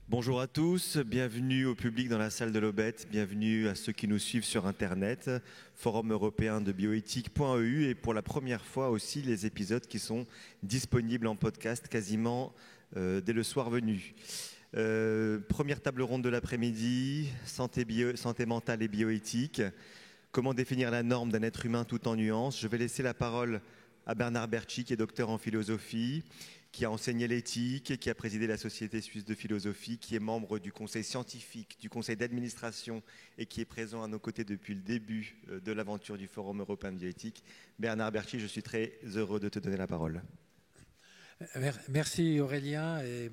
Bonjour à tous, bienvenue au public dans la salle de l'Aubette, bienvenue à ceux qui nous suivent sur Internet, Forum européen de bioéthique.eu et pour la première fois aussi les épisodes qui sont disponibles en podcast quasiment dès le soir venu. Première table ronde de l'après-midi, santé mentale et bioéthique. Comment définir la norme d'un être humain tout en nuances? Je vais laisser la parole à Bernard Bertschi, qui est docteur en philosophie, qui a enseigné l'éthique, qui a présidé la Société suisse de philosophie, qui est membre du conseil scientifique, du conseil d'administration et qui est présent à nos côtés depuis le début de l'aventure du Forum européen de bioéthique. Bernard Bertschi, je suis très heureux de te donner la parole. Merci Aurélien et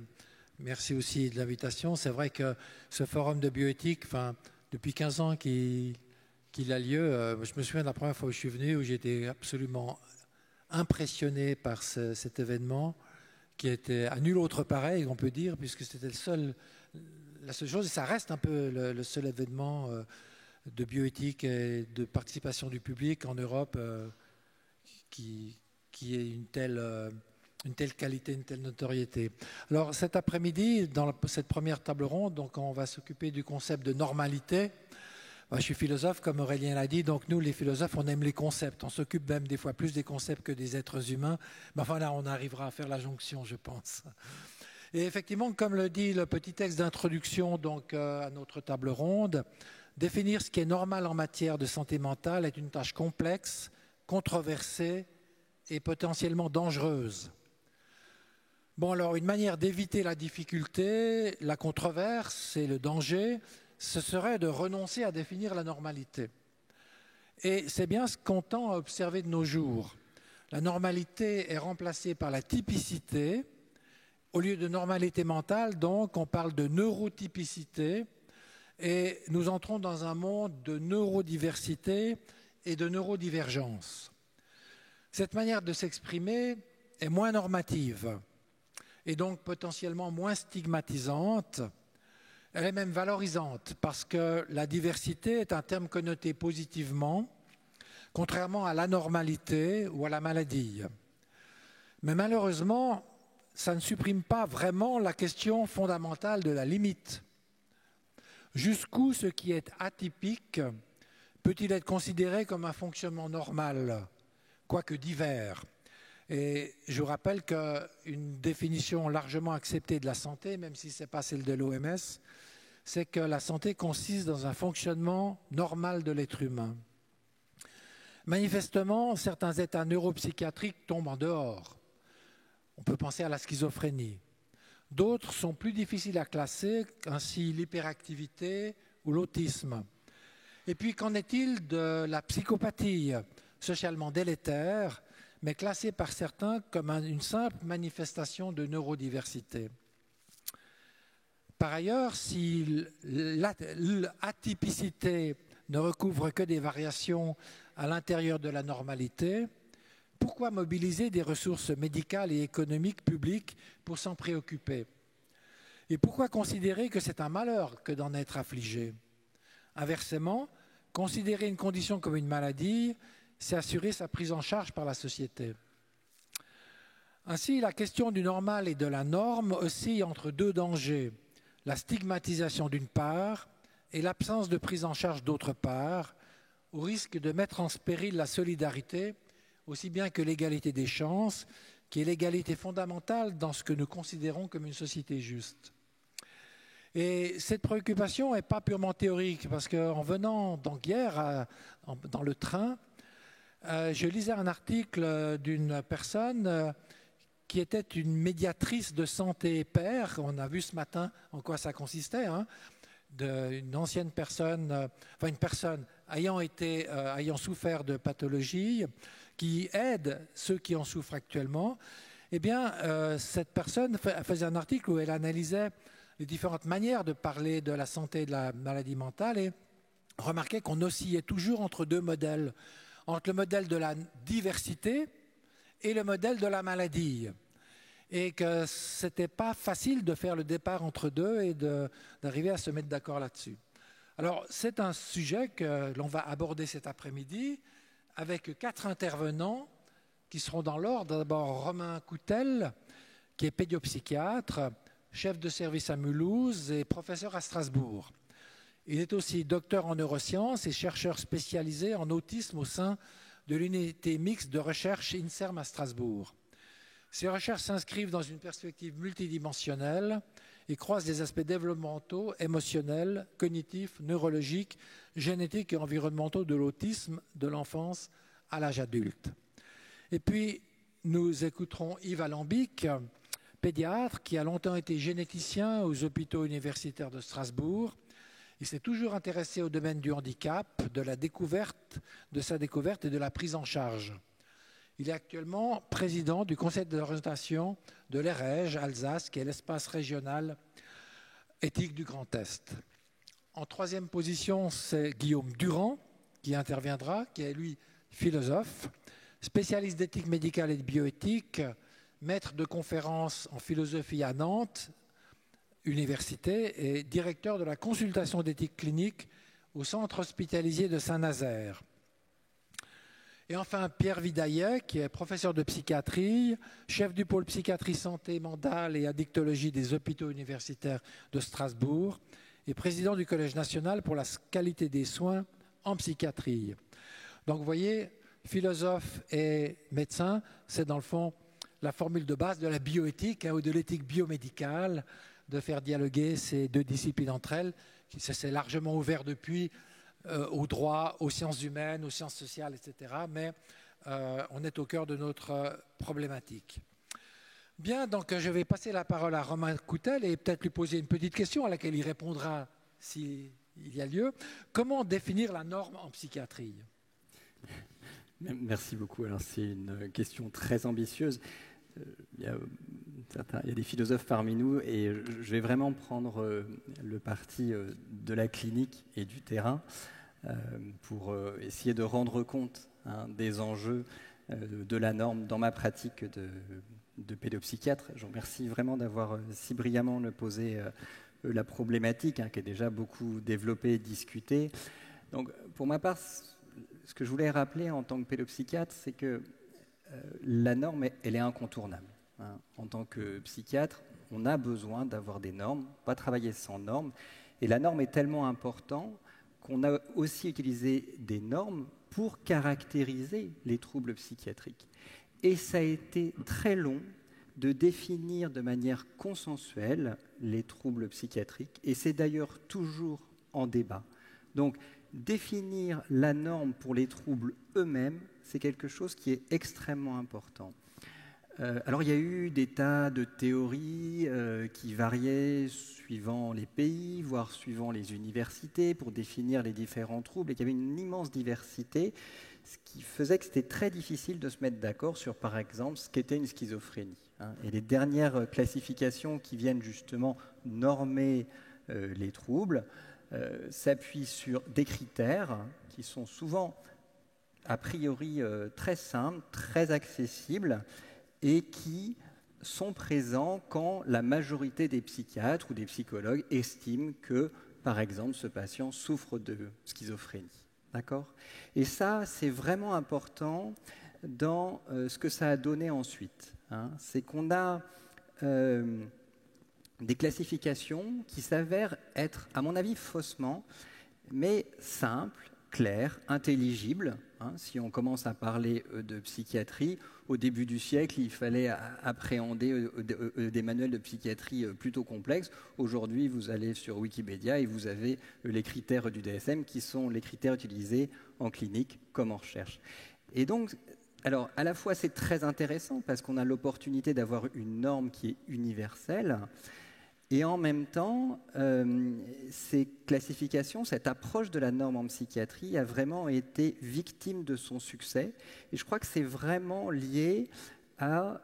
merci aussi de l'invitation. C'est vrai que ce Forum de bioéthique, depuis 15 ans qu'il a lieu, je me souviens de la première fois où je suis venu, où j'étais absolument impressionné par cet événement qui était à nul autre pareil, on peut dire, puisque c'était la seule chose, et ça reste un peu le seul événement de bioéthique et de participation du public en Europe qui ait une telle qualité, une telle notoriété. Alors cet après-midi, dans cette première table ronde, donc on va s'occuper du concept de normalité. Je suis philosophe, comme Aurélien l'a dit, donc nous les philosophes, on aime les concepts. On s'occupe même des fois plus des concepts que des êtres humains. Mais enfin là, on arrivera à faire la jonction, je pense. Et effectivement, comme le dit le petit texte d'introduction donc à notre table ronde, définir ce qui est normal en matière de santé mentale est une tâche complexe, controversée et potentiellement dangereuse. Bon, alors une manière d'éviter la difficulté, la controverse et le danger, ce serait de renoncer à définir la normalité. Et c'est bien ce qu'on tend à observer de nos jours. La normalité est remplacée par la typicité. Au lieu de normalité mentale, donc, on parle de neurotypicité. Et nous entrons dans un monde de neurodiversité et de neurodivergence. Cette manière de s'exprimer est moins normative et donc potentiellement moins stigmatisante. Elle est même valorisante parce que la diversité est un terme connoté positivement, contrairement à l'anormalité ou à la maladie. Mais malheureusement, ça ne supprime pas vraiment la question fondamentale de la limite. Jusqu'où ce qui est atypique peut-il être considéré comme un fonctionnement normal, quoique divers? Et je vous rappelle qu'une définition largement acceptée de la santé, même si ce n'est pas celle de l'OMS, c'est que la santé consiste dans un fonctionnement normal de l'être humain. Manifestement, certains états neuropsychiatriques tombent en dehors. On peut penser à la schizophrénie. D'autres sont plus difficiles à classer, ainsi l'hyperactivité ou l'autisme. Et puis, qu'en est-il de la psychopathie, socialement délétère, mais classée par certains comme une simple manifestation de neurodiversité? Par ailleurs, si l'atypicité ne recouvre que des variations à l'intérieur de la normalité, pourquoi mobiliser des ressources médicales et économiques publiques pour s'en préoccuper? Et pourquoi considérer que c'est un malheur que d'en être affligé? Inversement, considérer une condition comme une maladie, c'est assurer sa prise en charge par la société. Ainsi, la question du normal et de la norme oscille entre deux dangers: la stigmatisation d'une part et l'absence de prise en charge d'autre part, au risque de mettre en péril la solidarité, aussi bien que l'égalité des chances, qui est l'égalité fondamentale dans ce que nous considérons comme une société juste. Et cette préoccupation n'est pas purement théorique, parce qu'en venant donc hier dans le train, je lisais un article d'une personne qui était une médiatrice de santé pair. On a vu ce matin en quoi ça consistait, une ancienne personne, une personne ayant souffert de pathologie, qui aide ceux qui en souffrent actuellement. Eh bien, cette personne faisait un article où elle analysait les différentes manières de parler de la santé et de la maladie mentale et remarquait qu'on oscillait toujours entre deux modèles, entre le modèle de la diversité et le modèle de la maladie. Et que ce n'était pas facile de faire le départ entre deux et d'arriver à se mettre d'accord là-dessus. Alors, c'est un sujet que l'on va aborder cet après-midi avec 4 intervenants qui seront dans l'ordre. D'abord, Romain Coutel, qui est pédiopsychiatre, chef de service à Mulhouse et professeur à Strasbourg. Il est aussi docteur en neurosciences et chercheur spécialisé en autisme au sein de l'unité mixte de recherche INSERM à Strasbourg. Ces recherches s'inscrivent dans une perspective multidimensionnelle et croisent des aspects développementaux, émotionnels, cognitifs, neurologiques, génétiques et environnementaux de l'autisme de l'enfance à l'âge adulte. Et puis, nous écouterons Yves Alambic, pédiatre qui a longtemps été généticien aux hôpitaux universitaires de Strasbourg. Il s'est toujours intéressé au domaine du handicap, de sa découverte et de la prise en charge. Il est actuellement président du conseil d'orientation de l'EREG Alsace, qui est l'espace régional éthique du Grand Est. En troisième position, c'est Guillaume Durand qui interviendra, qui est lui philosophe, spécialiste d'éthique médicale et de bioéthique, maître de conférences en philosophie à Nantes, université, et directeur de la consultation d'éthique clinique au centre hospitalier de Saint-Nazaire. Et enfin, Pierre Vidaillet, qui est professeur de psychiatrie, chef du pôle psychiatrie santé mentale et addictologie des hôpitaux universitaires de Strasbourg et président du Collège national pour la qualité des soins en psychiatrie. Donc vous voyez, philosophe et médecin, c'est dans le fond la formule de base de la bioéthique ou de l'éthique biomédicale, de faire dialoguer ces deux disciplines entre elles. Ça s'est largement ouvert depuis au droit, aux sciences humaines, aux sciences sociales, etc. Mais on est au cœur de notre problématique. Bien, donc je vais passer la parole à Romain Coutel et peut-être lui poser une petite question à laquelle il répondra s'il y a lieu. Comment définir la norme en psychiatrie ? Merci beaucoup. Alors c'est une question très ambitieuse. Il y a des philosophes parmi nous et je vais vraiment prendre le parti de la clinique et du terrain pour essayer de rendre compte des enjeux de la norme dans ma pratique de pédopsychiatre. Je vous remercie vraiment d'avoir si brillamment posé la problématique qui est déjà beaucoup développée et discutée. Donc, pour ma part, ce que je voulais rappeler en tant que pédopsychiatre, c'est que la norme, elle est incontournable. En tant que psychiatre, on a besoin d'avoir des normes, pas travailler sans normes. Et la norme est tellement importante qu'on a aussi utilisé des normes pour caractériser les troubles psychiatriques. Et ça a été très long de définir de manière consensuelle les troubles psychiatriques. Et c'est d'ailleurs toujours en débat. Donc, définir la norme pour les troubles eux-mêmes, c'est quelque chose qui est extrêmement important. Alors, il y a eu des tas de théories qui variaient suivant les pays, voire suivant les universités, pour définir les différents troubles, et qu'il y avait une immense diversité, ce qui faisait que c'était très difficile de se mettre d'accord sur, par exemple, ce qu'était une schizophrénie. Et les dernières classifications qui viennent justement normer les troubles s'appuient sur des critères qui sont souvent, a priori, très simples, très accessibles, et qui sont présents quand la majorité des psychiatres ou des psychologues estiment que, par exemple, ce patient souffre de schizophrénie. D'accord ? Et ça, c'est vraiment important dans ce que ça a donné ensuite. C'est qu'on a des classifications qui s'avèrent être, à mon avis, faussement, mais simples, claires, intelligibles. Si on commence à parler de psychiatrie, au début du siècle, il fallait appréhender des manuels de psychiatrie plutôt complexes. Aujourd'hui, vous allez sur Wikipédia et vous avez les critères du DSM qui sont les critères utilisés en clinique comme en recherche. Et donc, alors, à la fois, c'est très intéressant parce qu'on a l'opportunité d'avoir une norme qui est universelle. Et en même temps, ces classifications, cette approche de la norme en psychiatrie a vraiment été victime de son succès. Et je crois que c'est vraiment lié à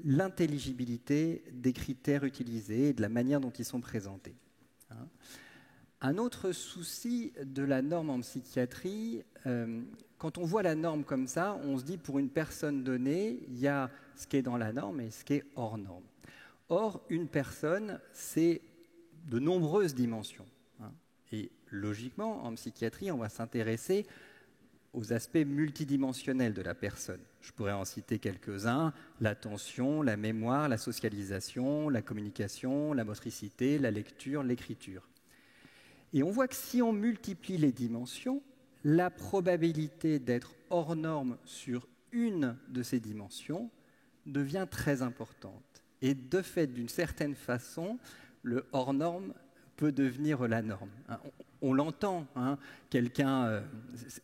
l'intelligibilité des critères utilisés et de la manière dont ils sont présentés. Un autre souci de la norme en psychiatrie, quand on voit la norme comme ça, on se dit pour une personne donnée, il y a ce qui est dans la norme et ce qui est hors norme. Or, une personne, c'est de nombreuses dimensions. Et logiquement, en psychiatrie, on va s'intéresser aux aspects multidimensionnels de la personne. Je pourrais en citer quelques-uns: l'attention, la mémoire, la socialisation, la communication, la motricité, la lecture, l'écriture. Et on voit que si on multiplie les dimensions, la probabilité d'être hors norme sur une de ces dimensions devient très importante. Et de fait, d'une certaine façon, le hors norme peut devenir la norme. On l'entend, quelqu'un,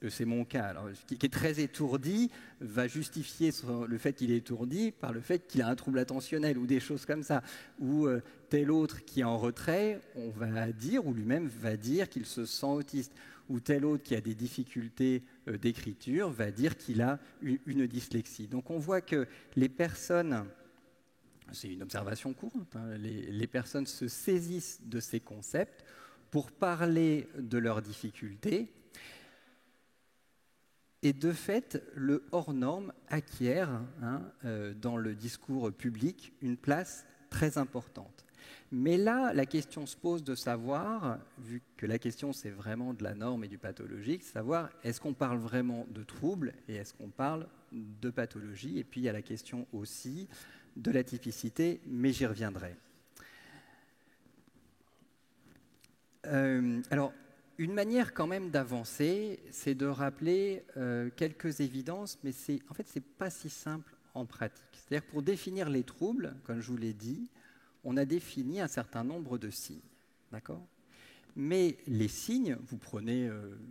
c'est mon cas, alors, qui est très étourdi, va justifier le fait qu'il est étourdi par le fait qu'il a un trouble attentionnel ou des choses comme ça. Ou tel autre qui est en retrait, on va dire, ou lui-même va dire qu'il se sent autiste. Ou tel autre qui a des difficultés d'écriture va dire qu'il a une dyslexie. Donc on voit que les personnes, c'est une observation courante, les personnes se saisissent de ces concepts pour parler de leurs difficultés, et de fait, le hors-norme acquiert dans le discours public une place très importante. Mais là, la question se pose de savoir, vu que la question c'est vraiment de la norme et du pathologique, savoir est-ce qu'on parle vraiment de troubles et est-ce qu'on parle de pathologie. Et puis il y a la question aussi de la typicité, mais j'y reviendrai. Alors, une manière quand même d'avancer, c'est de rappeler quelques évidences, mais en fait, c'est pas si simple en pratique. C'est-à-dire, pour définir les troubles, comme je vous l'ai dit, on a défini un certain nombre de signes, d'accord ? Mais les signes, vous prenez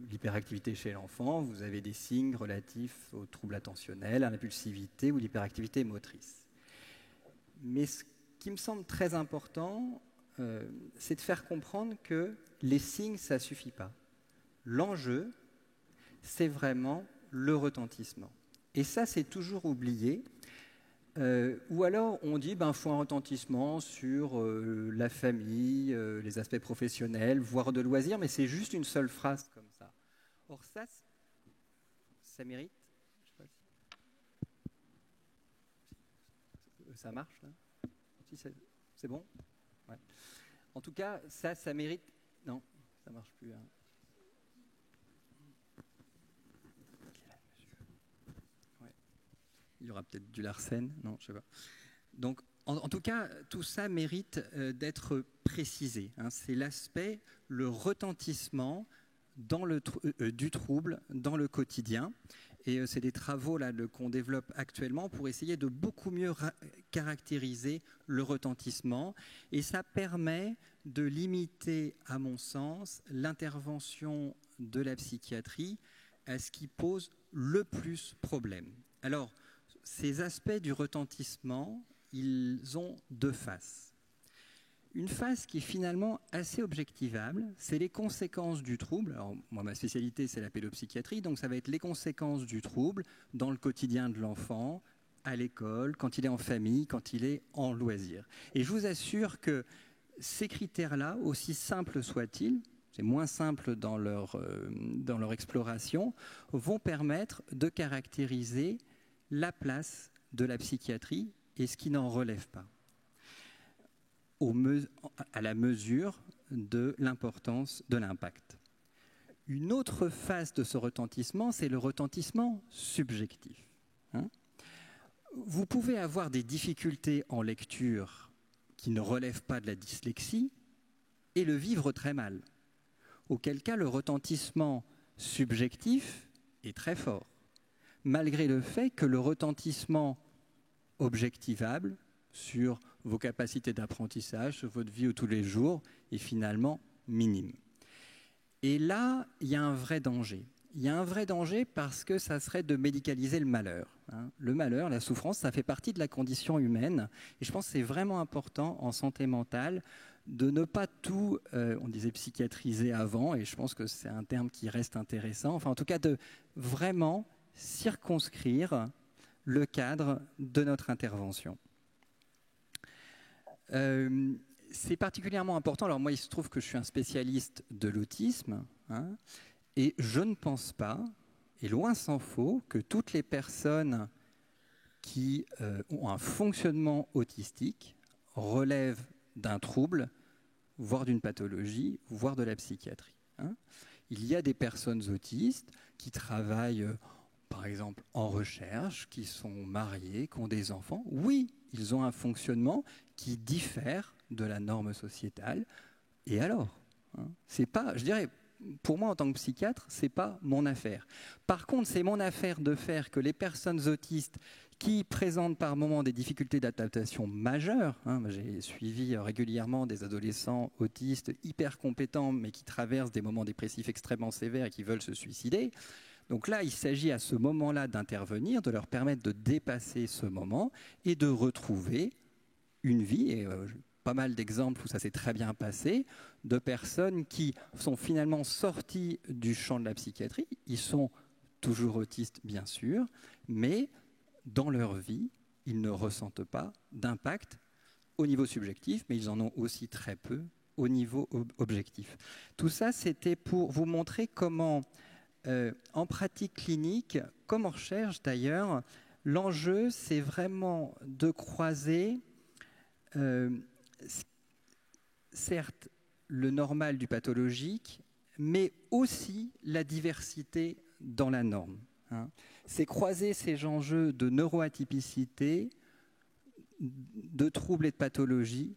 l'hyperactivité chez l'enfant, vous avez des signes relatifs aux troubles attentionnels, à l'impulsivité ou l'hyperactivité motrice. Mais ce qui me semble très important, c'est de faire comprendre que les signes, ça ne suffit pas. L'enjeu, c'est vraiment le retentissement. Et ça, c'est toujours oublié. Ou alors, on dit qu'il faut un retentissement sur la famille, les aspects professionnels, voire de loisirs, mais c'est juste une seule phrase comme ça. Or, ça mérite... Je sais pas si... Ça marche, là ? Si c'est bon ? Ouais. En tout cas, ça mérite... Non, ça ne marche plus. Ouais. Il y aura peut-être du Larsen, non, je ne sais pas. Donc, en tout cas, tout ça mérite d'être précisé. C'est l'aspect, le retentissement du trouble dans le quotidien. Et c'est des travaux là, qu'on développe actuellement pour essayer de beaucoup mieux caractériser le retentissement. Et ça permet de limiter, à mon sens, l'intervention de la psychiatrie à ce qui pose le plus problème. Alors, ces aspects du retentissement, ils ont deux faces. Une face qui est finalement assez objectivable, c'est les conséquences du trouble. Alors, moi, ma spécialité, c'est la pédopsychiatrie, donc ça va être les conséquences du trouble dans le quotidien de l'enfant, à l'école, quand il est en famille, quand il est en loisir. Et je vous assure que ces critères-là, aussi simples soient-ils, c'est moins simple dans leur exploration, vont permettre de caractériser la place de la psychiatrie et ce qui n'en relève pas, à la mesure de l'importance de l'impact. Une autre phase de ce retentissement, c'est le retentissement subjectif. Vous pouvez avoir des difficultés en lecture qui ne relèvent pas de la dyslexie et le vivre très mal. Auquel cas, le retentissement subjectif est très fort, malgré le fait que le retentissement objectivable sur vos capacités d'apprentissage, sur votre vie de tous les jours, est finalement minime. Et là, il y a un vrai danger. Il y a un vrai danger parce que ça serait de médicaliser le malheur. Le malheur, la souffrance, ça fait partie de la condition humaine. Et je pense que c'est vraiment important en santé mentale de ne pas tout, on disait psychiatriser avant, et je pense que c'est un terme qui reste intéressant, enfin en tout cas de vraiment circonscrire le cadre de notre intervention. C'est particulièrement important, alors moi il se trouve que je suis un spécialiste de l'autisme, et je ne pense pas, et loin s'en faut, que toutes les personnes qui ont un fonctionnement autistique relèvent d'un trouble, voire d'une pathologie, voire de la psychiatrie. Il y a des personnes autistes qui travaillent, par exemple, en recherche, qui sont mariées, qui ont des enfants. Oui, ils ont un fonctionnement qui diffère de la norme sociétale. Et alors, hein, c'est pas, je dirais, pour moi, en tant que psychiatre, c'est pas mon affaire. Par contre, c'est mon affaire de faire que les personnes autistes qui présentent par moments des difficultés d'adaptation majeures, hein, j'ai suivi régulièrement des adolescents autistes hyper compétents, mais qui traversent des moments dépressifs extrêmement sévères et qui veulent se suicider. Donc là, il s'agit à ce moment-là d'intervenir, de leur permettre de dépasser ce moment et de retrouver une vie. Et pas mal d'exemples où ça s'est très bien passé, de personnes qui sont finalement sorties du champ de la psychiatrie. Ils sont toujours autistes, bien sûr, mais dans leur vie, ils ne ressentent pas d'impact au niveau subjectif, mais ils en ont aussi très peu au niveau objectif. Tout ça, c'était pour vous montrer comment, en pratique clinique, comme en recherche d'ailleurs, l'enjeu, c'est vraiment de croiser certes le normal du pathologique, mais aussi la diversité dans la norme. Hein. C'est croiser ces enjeux de neuroatypicité, de troubles et de pathologie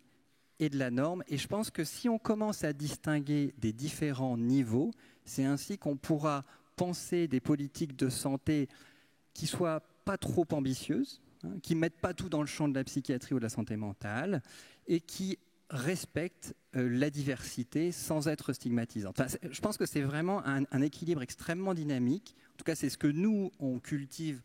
et de la norme. Et je pense que si on commence à distinguer des différents niveaux, c'est ainsi qu'on pourra penser des politiques de santé qui ne soient pas trop ambitieuses, hein, qui ne mettent pas tout dans le champ de la psychiatrie ou de la santé mentale, et qui respectent la diversité sans être stigmatisantes. Enfin, je pense que c'est vraiment un équilibre extrêmement dynamique. En tout cas, c'est ce que nous, on cultive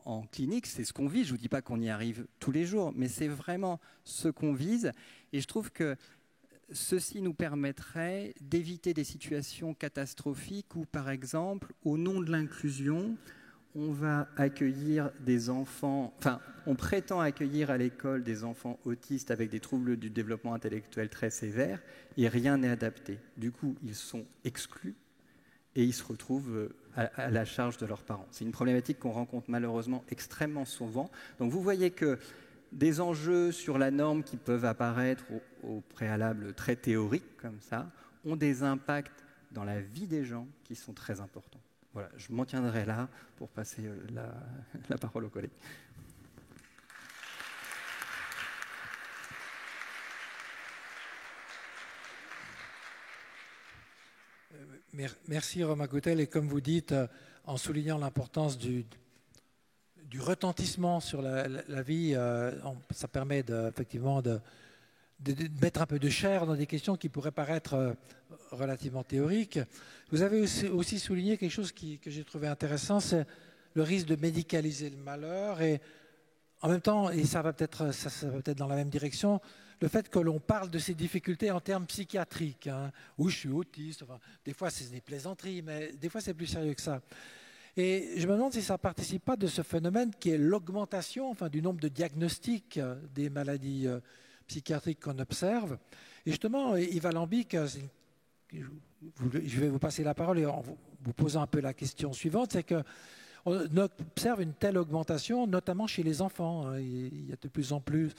en clinique, c'est ce qu'on vise. Je ne vous dis pas qu'on y arrive tous les jours, mais c'est vraiment ce qu'on vise. Et je trouve que ceci nous permettrait d'éviter des situations catastrophiques où, par exemple, au nom de l'inclusion, on va accueillir des enfants, enfin, on prétend accueillir à l'école des enfants autistes avec des troubles du développement intellectuel très sévères et rien n'est adapté. Du coup, ils sont exclus et ils se retrouvent à la charge de leurs parents. C'est une problématique qu'on rencontre malheureusement extrêmement souvent. Donc vous voyez que des enjeux sur la norme qui peuvent apparaître au préalable très théoriques comme ça ont des impacts dans la vie des gens qui sont très importants. Voilà, je m'en tiendrai là pour passer la parole aux collègues. Merci Romain Coutel. Et comme vous dites, en soulignant l'importance du retentissement sur la vie, ça permet effectivement de mettre un peu de chair dans des questions qui pourraient paraître relativement théoriques. Vous avez aussi souligné quelque chose que j'ai trouvé intéressant, c'est le risque de médicaliser le malheur et en même temps, et ça va peut-être dans la même direction, le fait que l'on parle de ces difficultés en termes psychiatriques, hein, où je suis autiste, enfin, des fois c'est des plaisanteries, mais des fois c'est plus sérieux que ça. Et je me demande si ça ne participe pas de ce phénomène qui est l'augmentation du nombre de diagnostics des maladies psychiatriques qu'on observe. Et justement, Yves Alambic, je vais vous passer la parole et en vous posant un peu la question suivante, c'est qu'on observe une telle augmentation, notamment chez les enfants. Il y a de plus en plus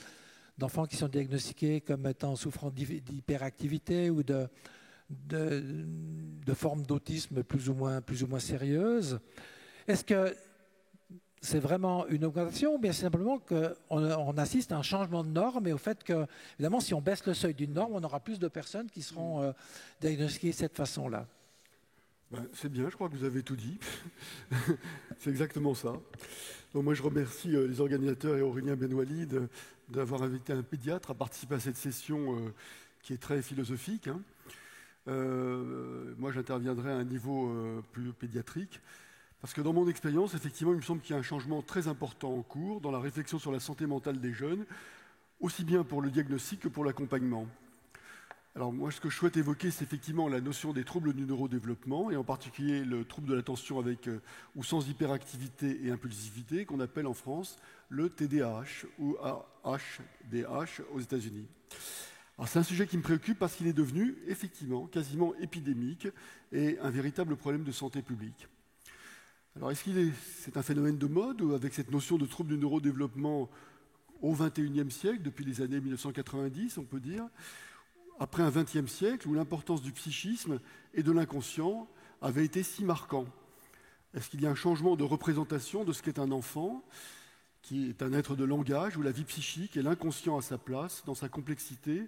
d'enfants qui sont diagnostiqués comme étant souffrant d'hyperactivité ou de formes d'autisme plus ou moins sérieuses. Est-ce que c'est vraiment une augmentation ou bien simplement qu'on assiste à un changement de norme et au fait que, évidemment, si on baisse le seuil d'une norme, on aura plus de personnes qui seront diagnostiquées de cette façon-là? C'est bien, je crois que vous avez tout dit. C'est exactement ça. Donc moi, je remercie les organisateurs et Aurélien Benouali d'avoir invité un pédiatre à participer à cette session qui est très philosophique. Hein. Moi, j'interviendrai à un niveau plus pédiatrique. Parce que dans mon expérience, effectivement, il me semble qu'il y a un changement très important en cours dans la réflexion sur la santé mentale des jeunes, aussi bien pour le diagnostic que pour l'accompagnement. Alors moi, ce que je souhaite évoquer, c'est effectivement la notion des troubles du neurodéveloppement, et en particulier le trouble de l'attention avec ou sans hyperactivité et impulsivité, qu'on appelle en France le TDAH ou AHDH aux États-Unis. Alors c'est un sujet qui me préoccupe parce qu'il est devenu effectivement quasiment épidémique et un véritable problème de santé publique. Alors c'est un phénomène de mode avec cette notion de trouble du neurodéveloppement au XXIe siècle, depuis les années 1990, on peut dire, après un XXe siècle où l'importance du psychisme et de l'inconscient avait été si marquant? Est-ce qu'il y a un changement de représentation de ce qu'est un enfant, qui est un être de langage, où la vie psychique et l'inconscient à sa place, dans sa complexité,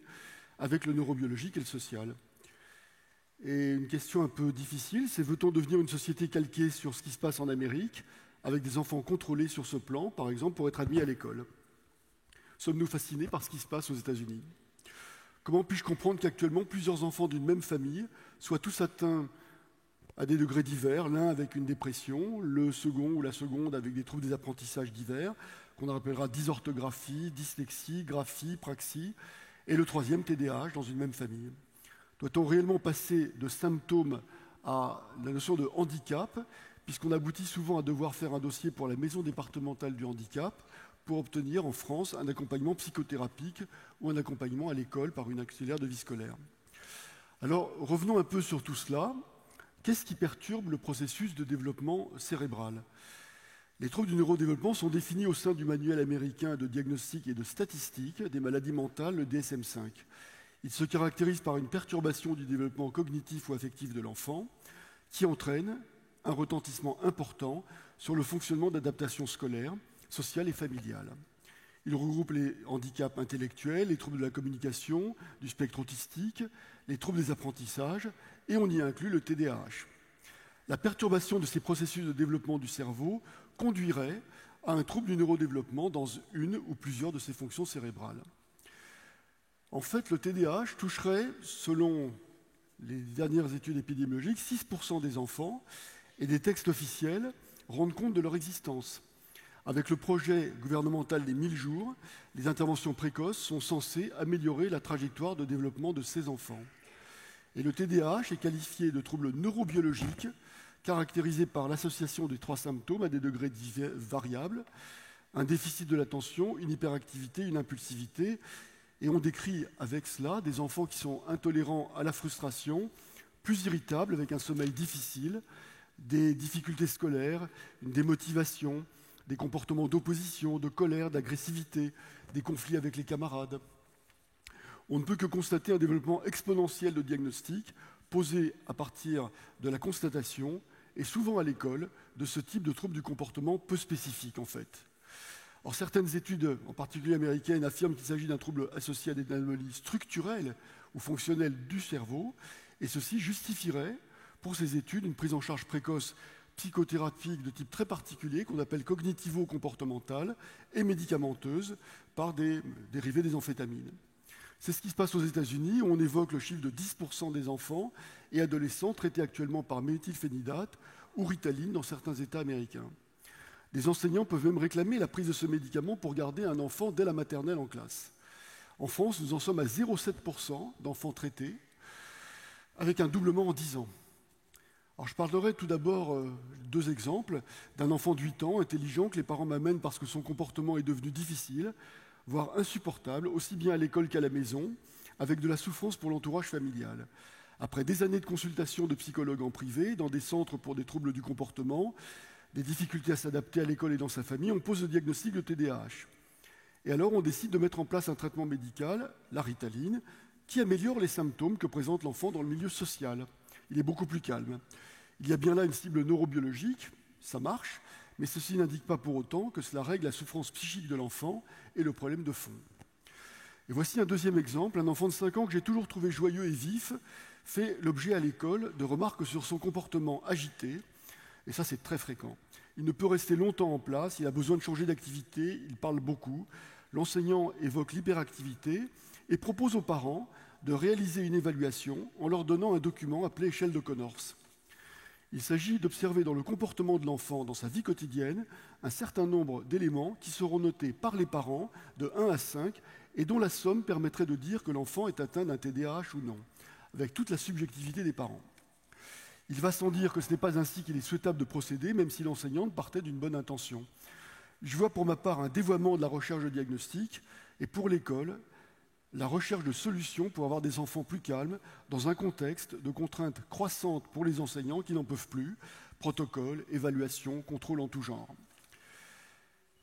avec le neurobiologique et le social? Et une question un peu difficile, c'est veut-on devenir une société calquée sur ce qui se passe en Amérique, avec des enfants contrôlés sur ce plan, par exemple, pour être admis à l'école? Sommes-nous fascinés par ce qui se passe aux États-Unis? Comment puis-je comprendre qu'actuellement, plusieurs enfants d'une même famille soient tous atteints à des degrés divers, l'un avec une dépression, le second ou la seconde avec des troubles des apprentissages divers, qu'on appellera dysorthographie, dyslexie, graphie, praxie, et le troisième TDAH dans une même famille? Doit-on réellement passer de symptômes à la notion de handicap, puisqu'on aboutit souvent à devoir faire un dossier pour la maison départementale du handicap pour obtenir en France un accompagnement psychothérapique ou un accompagnement à l'école par une auxiliaire de vie scolaire? Alors, revenons un peu sur tout cela. Qu'est-ce qui perturbe le processus de développement cérébral? Les troubles du neurodéveloppement sont définis au sein du manuel américain de diagnostic et de statistique des maladies mentales, le DSM-5. Ils se caractérisent par une perturbation du développement cognitif ou affectif de l'enfant qui entraîne un retentissement important sur le fonctionnement d'adaptation scolaire, sociale et familiale. Il regroupe les handicaps intellectuels, les troubles de la communication, du spectre autistique, les troubles des apprentissages, et on y inclut le TDAH. La perturbation de ces processus de développement du cerveau conduirait à un trouble du neurodéveloppement dans une ou plusieurs de ces fonctions cérébrales. En fait, le TDAH toucherait, selon les dernières études épidémiologiques, 6% des enfants, et des textes officiels rendent compte de leur existence. Avec le projet gouvernemental des 1000 jours, les interventions précoces sont censées améliorer la trajectoire de développement de ces enfants. Et le TDAH est qualifié de trouble neurobiologique, caractérisé par l'association des 3 symptômes à des degrés variables, un déficit de l'attention, une hyperactivité, une impulsivité. Et on décrit avec cela des enfants qui sont intolérants à la frustration, plus irritables avec un sommeil difficile, des difficultés scolaires, une démotivation, des comportements d'opposition, de colère, d'agressivité, des conflits avec les camarades. On ne peut que constater un développement exponentiel de diagnostic posé à partir de la constatation, et souvent à l'école, de ce type de trouble du comportement peu spécifique en fait. Or, certaines études, en particulier américaines, affirment qu'il s'agit d'un trouble associé à des anomalies structurelles ou fonctionnelles du cerveau, et ceci justifierait, pour ces études, une prise en charge précoce psychothérapique de type très particulier, qu'on appelle cognitivo-comportementale, et médicamenteuse par des dérivés des amphétamines. C'est ce qui se passe aux États-Unis, où on évoque le chiffre de 10% des enfants et adolescents traités actuellement par méthylphénidate ou Ritaline dans certains États américains. Des enseignants peuvent même réclamer la prise de ce médicament pour garder un enfant dès la maternelle en classe. En France, nous en sommes à 0,7% d'enfants traités, avec un doublement en 10 ans. Alors, je parlerai tout d'abord 2 exemples d'un enfant de 8 ans, intelligent, que les parents m'amènent parce que son comportement est devenu difficile, voire insupportable, aussi bien à l'école qu'à la maison, avec de la souffrance pour l'entourage familial. Après des années de consultation de psychologues en privé, dans des centres pour des troubles du comportement, des difficultés à s'adapter à l'école et dans sa famille, on pose le diagnostic de TDAH. Et alors on décide de mettre en place un traitement médical, la Ritaline, qui améliore les symptômes que présente l'enfant dans le milieu social. Il est beaucoup plus calme. Il y a bien là une cible neurobiologique, ça marche, mais ceci n'indique pas pour autant que cela règle la souffrance psychique de l'enfant et le problème de fond. Et voici un deuxième exemple. Un enfant de 5 ans que j'ai toujours trouvé joyeux et vif fait l'objet à l'école de remarques sur son comportement agité, et ça c'est très fréquent. Il ne peut rester longtemps en place, il a besoin de changer d'activité, il parle beaucoup. L'enseignant évoque l'hyperactivité et propose aux parents de réaliser une évaluation en leur donnant un document appelé échelle de Connors. Il s'agit d'observer dans le comportement de l'enfant, dans sa vie quotidienne, un certain nombre d'éléments qui seront notés par les parents de 1 à 5 et dont la somme permettrait de dire que l'enfant est atteint d'un TDAH ou non, avec toute la subjectivité des parents. Il va sans dire que ce n'est pas ainsi qu'il est souhaitable de procéder, même si l'enseignante partait d'une bonne intention. Je vois pour ma part un dévoiement de la recherche de diagnostic et pour l'école, la recherche de solutions pour avoir des enfants plus calmes dans un contexte de contraintes croissantes pour les enseignants qui n'en peuvent plus, protocoles, évaluations, contrôles en tout genre.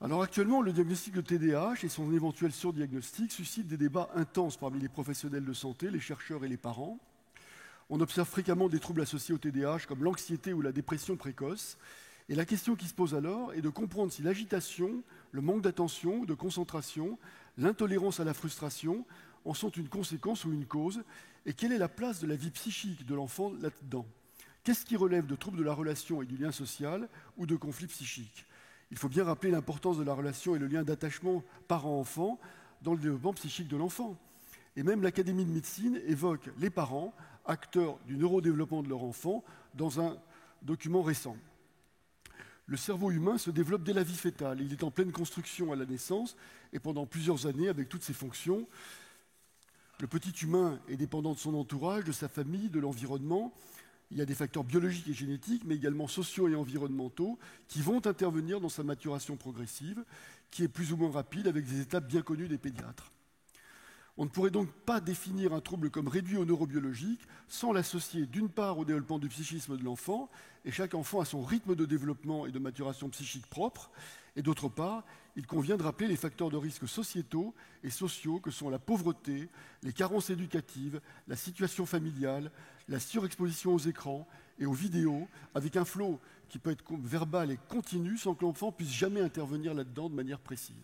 Alors actuellement, le diagnostic de TDAH et son éventuel surdiagnostic suscitent des débats intenses parmi les professionnels de santé, les chercheurs et les parents. On observe fréquemment des troubles associés au TDAH comme l'anxiété ou la dépression précoce. Et la question qui se pose alors est de comprendre si l'agitation, le manque d'attention, de concentration, l'intolérance à la frustration en sont une conséquence ou une cause, et quelle est la place de la vie psychique de l'enfant là-dedans. Qu'est-ce qui relève de troubles de la relation et du lien social ou de conflits psychiques? Il faut bien rappeler l'importance de la relation et le lien d'attachement parent-enfant dans le développement psychique de l'enfant. Et même l'Académie de médecine évoque les parents, acteurs du neurodéveloppement de leur enfant, dans un document récent. Le cerveau humain se développe dès la vie fœtale. Il est en pleine construction à la naissance et pendant plusieurs années avec toutes ses fonctions. Le petit humain est dépendant de son entourage, de sa famille, de l'environnement. Il y a des facteurs biologiques et génétiques, mais également sociaux et environnementaux qui vont intervenir dans sa maturation progressive, qui est plus ou moins rapide avec des étapes bien connues des pédiatres. On ne pourrait donc pas définir un trouble comme réduit au neurobiologique sans l'associer d'une part au développement du psychisme de l'enfant, et chaque enfant a son rythme de développement et de maturation psychique propre, et d'autre part, il convient de rappeler les facteurs de risque sociétaux et sociaux que sont la pauvreté, les carences éducatives, la situation familiale, la surexposition aux écrans et aux vidéos, avec un flot qui peut être verbal et continu sans que l'enfant puisse jamais intervenir là-dedans de manière précise.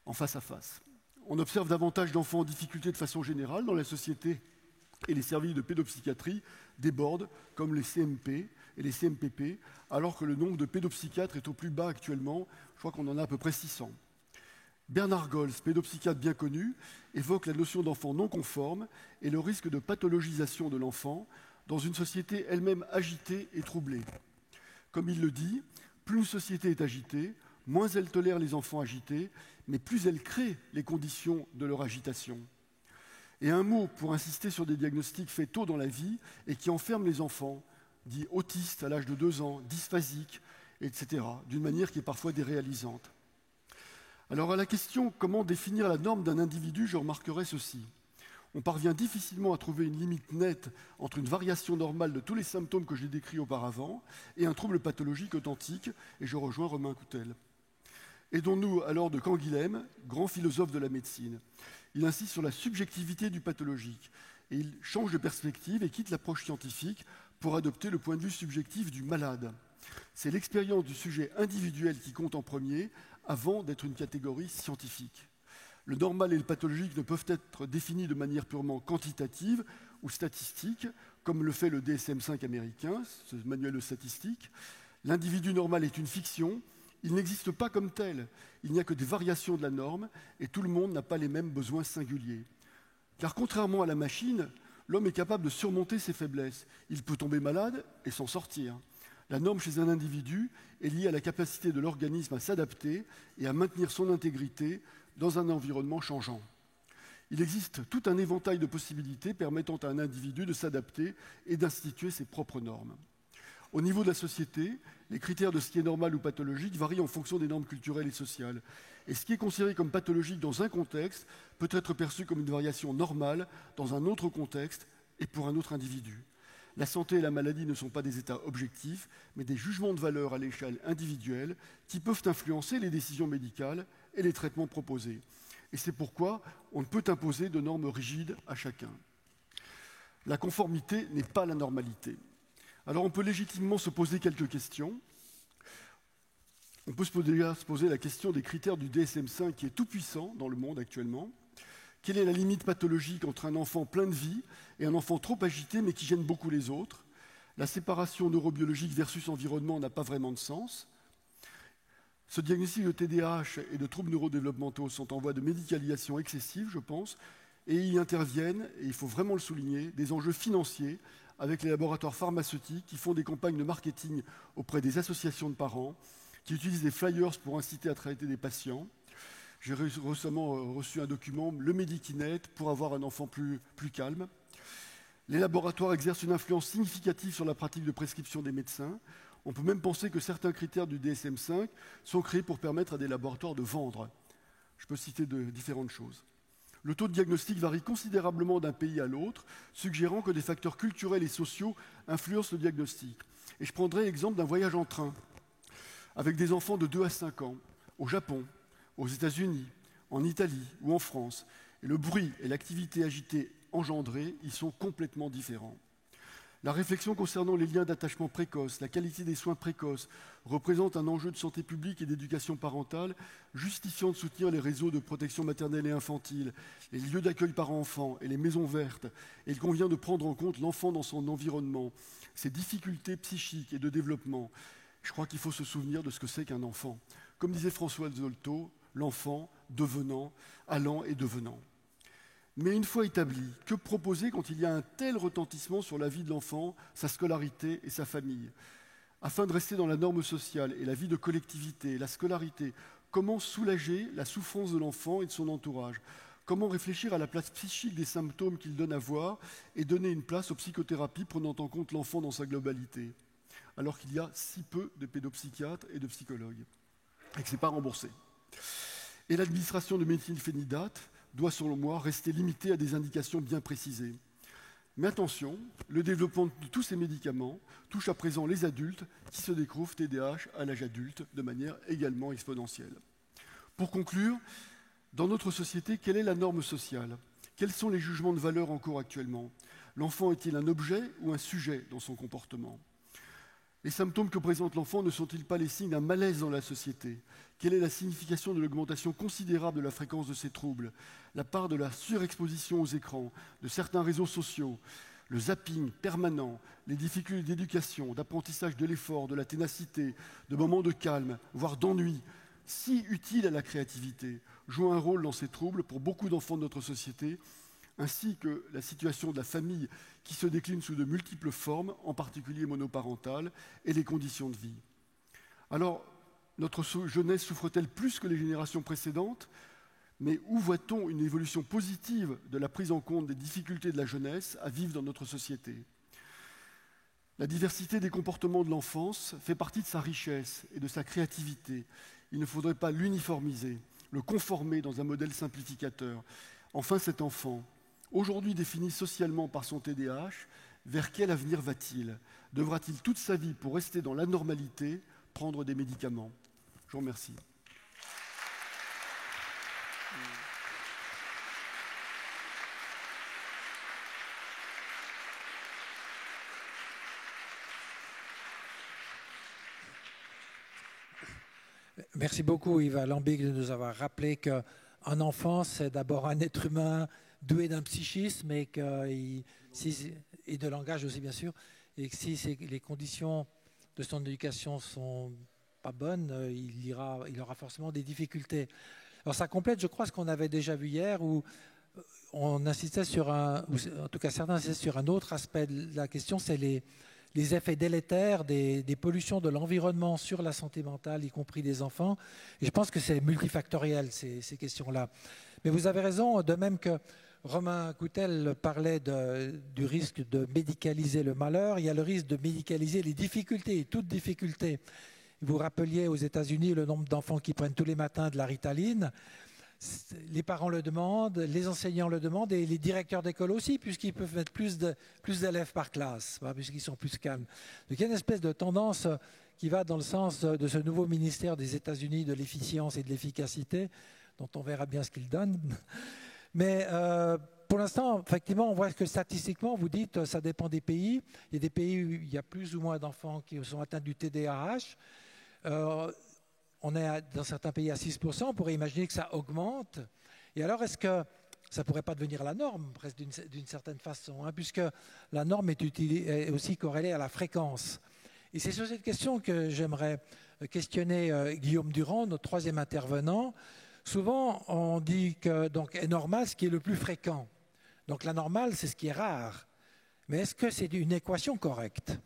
En face à face. On observe davantage d'enfants en difficulté de façon générale dans la société et les services de pédopsychiatrie débordent, comme les CMP et les CMPP, alors que le nombre de pédopsychiatres est au plus bas actuellement. Je crois qu'on en a à peu près 600. Bernard Gols, pédopsychiatre bien connu, évoque la notion d'enfant non conforme et le risque de pathologisation de l'enfant dans une société elle-même agitée et troublée. Comme il le dit, plus une société est agitée, moins elle tolère les enfants agités, mais plus elle crée les conditions de leur agitation. Et un mot pour insister sur des diagnostics faits tôt dans la vie et qui enferment les enfants, dits autistes à l'âge de 2 ans, dysphasiques, etc., d'une manière qui est parfois déréalisante. Alors à la question « Comment définir la norme d'un individu ?» je remarquerai ceci. On parvient difficilement à trouver une limite nette entre une variation normale de tous les symptômes que j'ai décrits auparavant et un trouble pathologique authentique, et je rejoins Romain Coutel. Aidons-nous alors de Canguilhem, grand philosophe de la médecine. Il insiste sur la subjectivité du pathologique et il change de perspective et quitte l'approche scientifique pour adopter le point de vue subjectif du malade. C'est l'expérience du sujet individuel qui compte en premier avant d'être une catégorie scientifique. Le normal et le pathologique ne peuvent être définis de manière purement quantitative ou statistique, comme le fait le DSM-5 américain, ce manuel de statistique. L'individu normal est une fiction. Il n'existe pas comme tel, il n'y a que des variations de la norme et tout le monde n'a pas les mêmes besoins singuliers. Car contrairement à la machine, l'homme est capable de surmonter ses faiblesses. Il peut tomber malade et s'en sortir. La norme chez un individu est liée à la capacité de l'organisme à s'adapter et à maintenir son intégrité dans un environnement changeant. Il existe tout un éventail de possibilités permettant à un individu de s'adapter et d'instituer ses propres normes. Au niveau de la société, les critères de ce qui est normal ou pathologique varient en fonction des normes culturelles et sociales. Et ce qui est considéré comme pathologique dans un contexte peut être perçu comme une variation normale dans un autre contexte et pour un autre individu. La santé et la maladie ne sont pas des états objectifs, mais des jugements de valeur à l'échelle individuelle qui peuvent influencer les décisions médicales et les traitements proposés. Et c'est pourquoi on ne peut imposer de normes rigides à chacun. La conformité n'est pas la normalité. Alors on peut légitimement se poser quelques questions. On peut déjà se poser la question des critères du DSM-5 qui est tout puissant dans le monde actuellement. Quelle est la limite pathologique entre un enfant plein de vie et un enfant trop agité mais qui gêne beaucoup les autres? La séparation neurobiologique versus environnement n'a pas vraiment de sens. Ce diagnostic de TDAH et de troubles neurodéveloppementaux sont en voie de médicalisation excessive, je pense, et y interviennent, et il faut vraiment le souligner, des enjeux financiers avec les laboratoires pharmaceutiques qui font des campagnes de marketing auprès des associations de parents, qui utilisent des flyers pour inciter à traiter des patients. J'ai récemment reçu un document, le Medikinet, pour avoir un enfant plus calme. Les laboratoires exercent une influence significative sur la pratique de prescription des médecins. On peut même penser que certains critères du DSM-5 sont créés pour permettre à des laboratoires de vendre. Je peux citer différentes choses. Le taux de diagnostic varie considérablement d'un pays à l'autre, suggérant que des facteurs culturels et sociaux influencent le diagnostic. Et je prendrai l'exemple d'un voyage en train, avec des enfants de 2 à 5 ans, au Japon, aux États-Unis, en Italie ou en France. Et le bruit et l'activité agitée engendrés, ils sont complètement différents. La réflexion concernant les liens d'attachement précoce, la qualité des soins précoces, représente un enjeu de santé publique et d'éducation parentale, justifiant de soutenir les réseaux de protection maternelle et infantile, les lieux d'accueil parents-enfants et les maisons vertes. Et il convient de prendre en compte l'enfant dans son environnement, ses difficultés psychiques et de développement. Je crois qu'il faut se souvenir de ce que c'est qu'un enfant. Comme disait François Zolto, l'enfant devenant, allant et devenant. Mais une fois établi, que proposer quand il y a un tel retentissement sur la vie de l'enfant, sa scolarité et sa famille? Afin de rester dans la norme sociale et la vie de collectivité, la scolarité, comment soulager la souffrance de l'enfant et de son entourage? Comment réfléchir à la place psychique des symptômes qu'il donne à voir et donner une place aux psychothérapies prenant en compte l'enfant dans sa globalité, alors qu'il y a si peu de pédopsychiatres et de psychologues et que ce n'est pas remboursé? Et l'administration de médecine phénidate doit, selon moi, rester limitée à des indications bien précisées. Mais attention, le développement de tous ces médicaments touche à présent les adultes qui se découvrent TDAH à l'âge adulte de manière également exponentielle. Pour conclure, dans notre société, quelle est la norme sociale? Quels sont les jugements de valeur en cours actuellement? L'enfant est-il un objet ou un sujet dans son comportement? Les symptômes que présente l'enfant ne sont-ils pas les signes d'un malaise dans la société? Quelle est la signification de l'augmentation considérable de la fréquence de ces troubles? La part de la surexposition aux écrans, de certains réseaux sociaux, le zapping permanent, les difficultés d'éducation, d'apprentissage de l'effort, de la ténacité, de moments de calme, voire d'ennui, si utiles à la créativité, jouent un rôle dans ces troubles pour beaucoup d'enfants de notre société, ainsi que la situation de la famille qui se décline sous de multiples formes, en particulier monoparentales, et les conditions de vie. Alors, notre jeunesse souffre-t-elle plus que les générations précédentes? Mais où voit-on une évolution positive de la prise en compte des difficultés de la jeunesse à vivre dans notre société? La diversité des comportements de l'enfance fait partie de sa richesse et de sa créativité. Il ne faudrait pas l'uniformiser, le conformer dans un modèle simplificateur. Enfin, cet enfant, aujourd'hui défini socialement par son TDAH, vers quel avenir va-t-il? Devra-t-il toute sa vie, pour rester dans l'anormalité, prendre des médicaments? Je vous remercie. Merci beaucoup Yves Alambic de nous avoir rappelé qu'un enfant, c'est d'abord un être humain doué d'un psychisme et de langage aussi bien sûr, et que si les conditions de son éducation sont pas bonnes, il aura forcément des difficultés. Alors ça complète, je crois, ce qu'on avait déjà vu hier, où on insistait sur en tout cas certains insistaient sur un autre aspect de la question, c'est les effets délétères des pollutions de l'environnement sur la santé mentale, y compris des enfants. Et je pense que c'est multifactoriel, ces questions-là. Mais vous avez raison, de même que Romain Coutel parlait du risque de médicaliser le malheur, il y a le risque de médicaliser les difficultés, toutes difficultés. Vous rappeliez aux États-Unis le nombre d'enfants qui prennent tous les matins de la Ritaline. Les parents le demandent, les enseignants le demandent et les directeurs d'école aussi, puisqu'ils peuvent mettre plus d'élèves par classe, puisqu'ils sont plus calmes. Donc il y a une espèce de tendance qui va dans le sens de ce nouveau ministère des États-Unis de l'efficience et de l'efficacité, dont on verra bien ce qu'il donne. Mais pour l'instant, effectivement, on voit que statistiquement, vous dites, ça dépend des pays. Il y a des pays où il y a plus ou moins d'enfants qui sont atteints du TDAH. On est dans certains pays à 6%, on pourrait imaginer que ça augmente. Et alors, est-ce que ça ne pourrait pas devenir la norme, presque d'une certaine façon, hein, puisque la norme est aussi corrélée à la fréquence. Et c'est sur cette question que j'aimerais questionner Guillaume Durand, notre troisième intervenant. Souvent, on dit que donc, est normal ce qui est le plus fréquent. Donc la normale, c'est ce qui est rare. Mais est-ce que c'est une équation correcte ?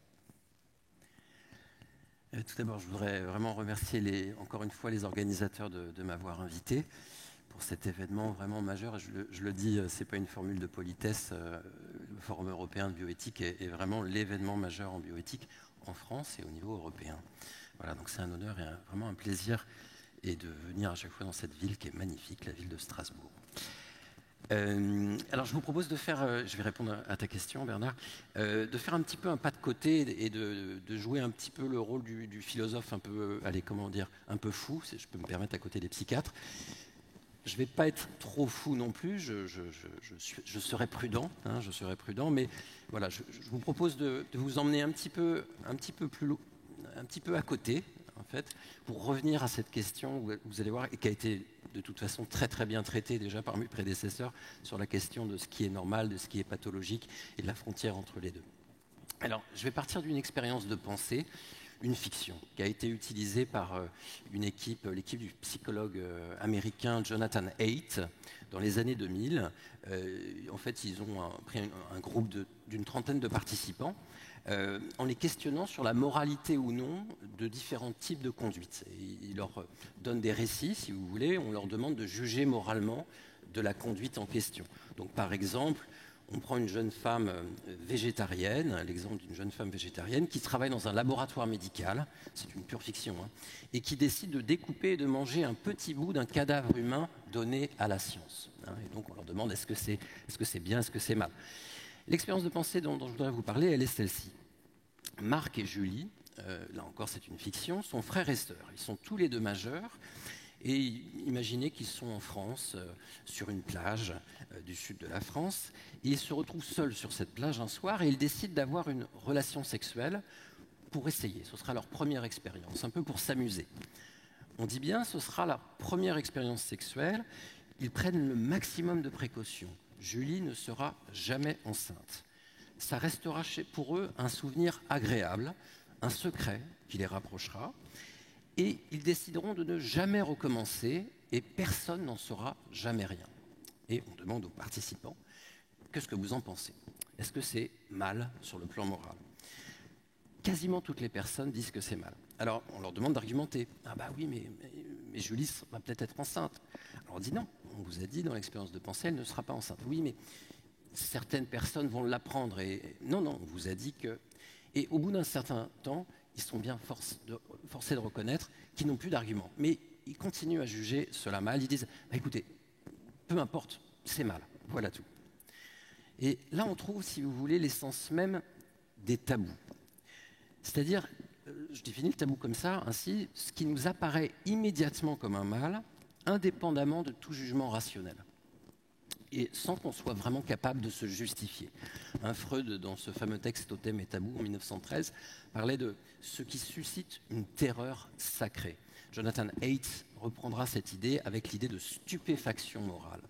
Tout d'abord, je voudrais vraiment remercier encore une fois les organisateurs de m'avoir invité pour cet événement vraiment majeur. Et je le dis, ce n'est pas une formule de politesse. Le Forum européen de bioéthique est vraiment l'événement majeur en bioéthique en France et au niveau européen. Voilà, donc c'est un honneur et vraiment un plaisir et de venir à chaque fois dans cette ville qui est magnifique, la ville de Strasbourg. Alors je vous propose de faire, je vais répondre à ta question Bernard, de faire un petit peu un pas de côté et de jouer un petit peu le rôle du philosophe un peu, allez comment dire, un peu fou, si je peux me permettre à côté des psychiatres. je ne vais pas être trop fou non plus, je serai prudent, hein, mais voilà, je vous propose de vous emmener un petit peu plus loin, un petit peu à côté, en fait, pour revenir à cette question, vous allez voir, et qui a été de toute façon très très bien traitée déjà par mes prédécesseurs, sur la question de ce qui est normal, de ce qui est pathologique, et de la frontière entre les deux. Alors, je vais partir d'une expérience de pensée, une fiction, qui a été utilisée par l'équipe du psychologue américain Jonathan Haidt dans les années 2000. En fait, ils ont pris un groupe d'une trentaine de participants en les questionnant sur la moralité ou non de différents types de conduites. Ils leur donnent des récits, si vous voulez, on leur demande de juger moralement de la conduite en question. Donc, par exemple, on prend une jeune femme végétarienne, l'exemple d'une jeune femme végétarienne qui travaille dans un laboratoire médical, c'est une pure fiction, hein, et qui décide de découper et de manger un petit bout d'un cadavre humain donné à la science. Hein, et donc on leur demande est-ce que c'est bien, est-ce que c'est mal. L'expérience de pensée dont je voudrais vous parler, elle est celle-ci. Marc et Julie, là encore c'est une fiction, sont frères et sœurs. Ils sont tous les deux majeurs. Et imaginez qu'ils sont en France, sur une plage du sud de la France, et ils se retrouvent seuls sur cette plage un soir et ils décident d'avoir une relation sexuelle pour essayer. Ce sera leur première expérience, un peu pour s'amuser. On dit bien, ce sera la première expérience sexuelle. Ils prennent le maximum de précautions. Julie ne sera jamais enceinte. Ça restera pour eux un souvenir agréable, un secret qui les rapprochera. Et ils décideront de ne jamais recommencer et personne n'en saura jamais rien. Et on demande aux participants, qu'est-ce que vous en pensez? Est-ce que c'est mal sur le plan moral? Quasiment toutes les personnes disent que c'est mal. Alors on leur demande d'argumenter. Ah bah oui, mais Julie va peut-être être enceinte. Alors on dit non, on vous a dit dans l'expérience de pensée, elle ne sera pas enceinte. Oui, mais certaines personnes vont l'apprendre. Et non, on vous a dit que... Et au bout d'un certain temps, ils sont bien forcés de reconnaître qu'ils n'ont plus d'arguments. Mais ils continuent à juger cela mal. Ils disent bah, écoutez, peu importe, c'est mal. Voilà tout. Et là, on trouve, si vous voulez, l'essence même des tabous. C'est-à-dire, je définis le tabou comme ça, ainsi, ce qui nous apparaît immédiatement comme un mal, indépendamment de tout jugement rationnel. Et sans qu'on soit vraiment capable de se justifier. Freud, dans ce fameux texte Totem et tabou en 1913, parlait de ce qui suscite une terreur sacrée. Jonathan Haidt reprendra cette idée avec l'idée de stupéfaction morale.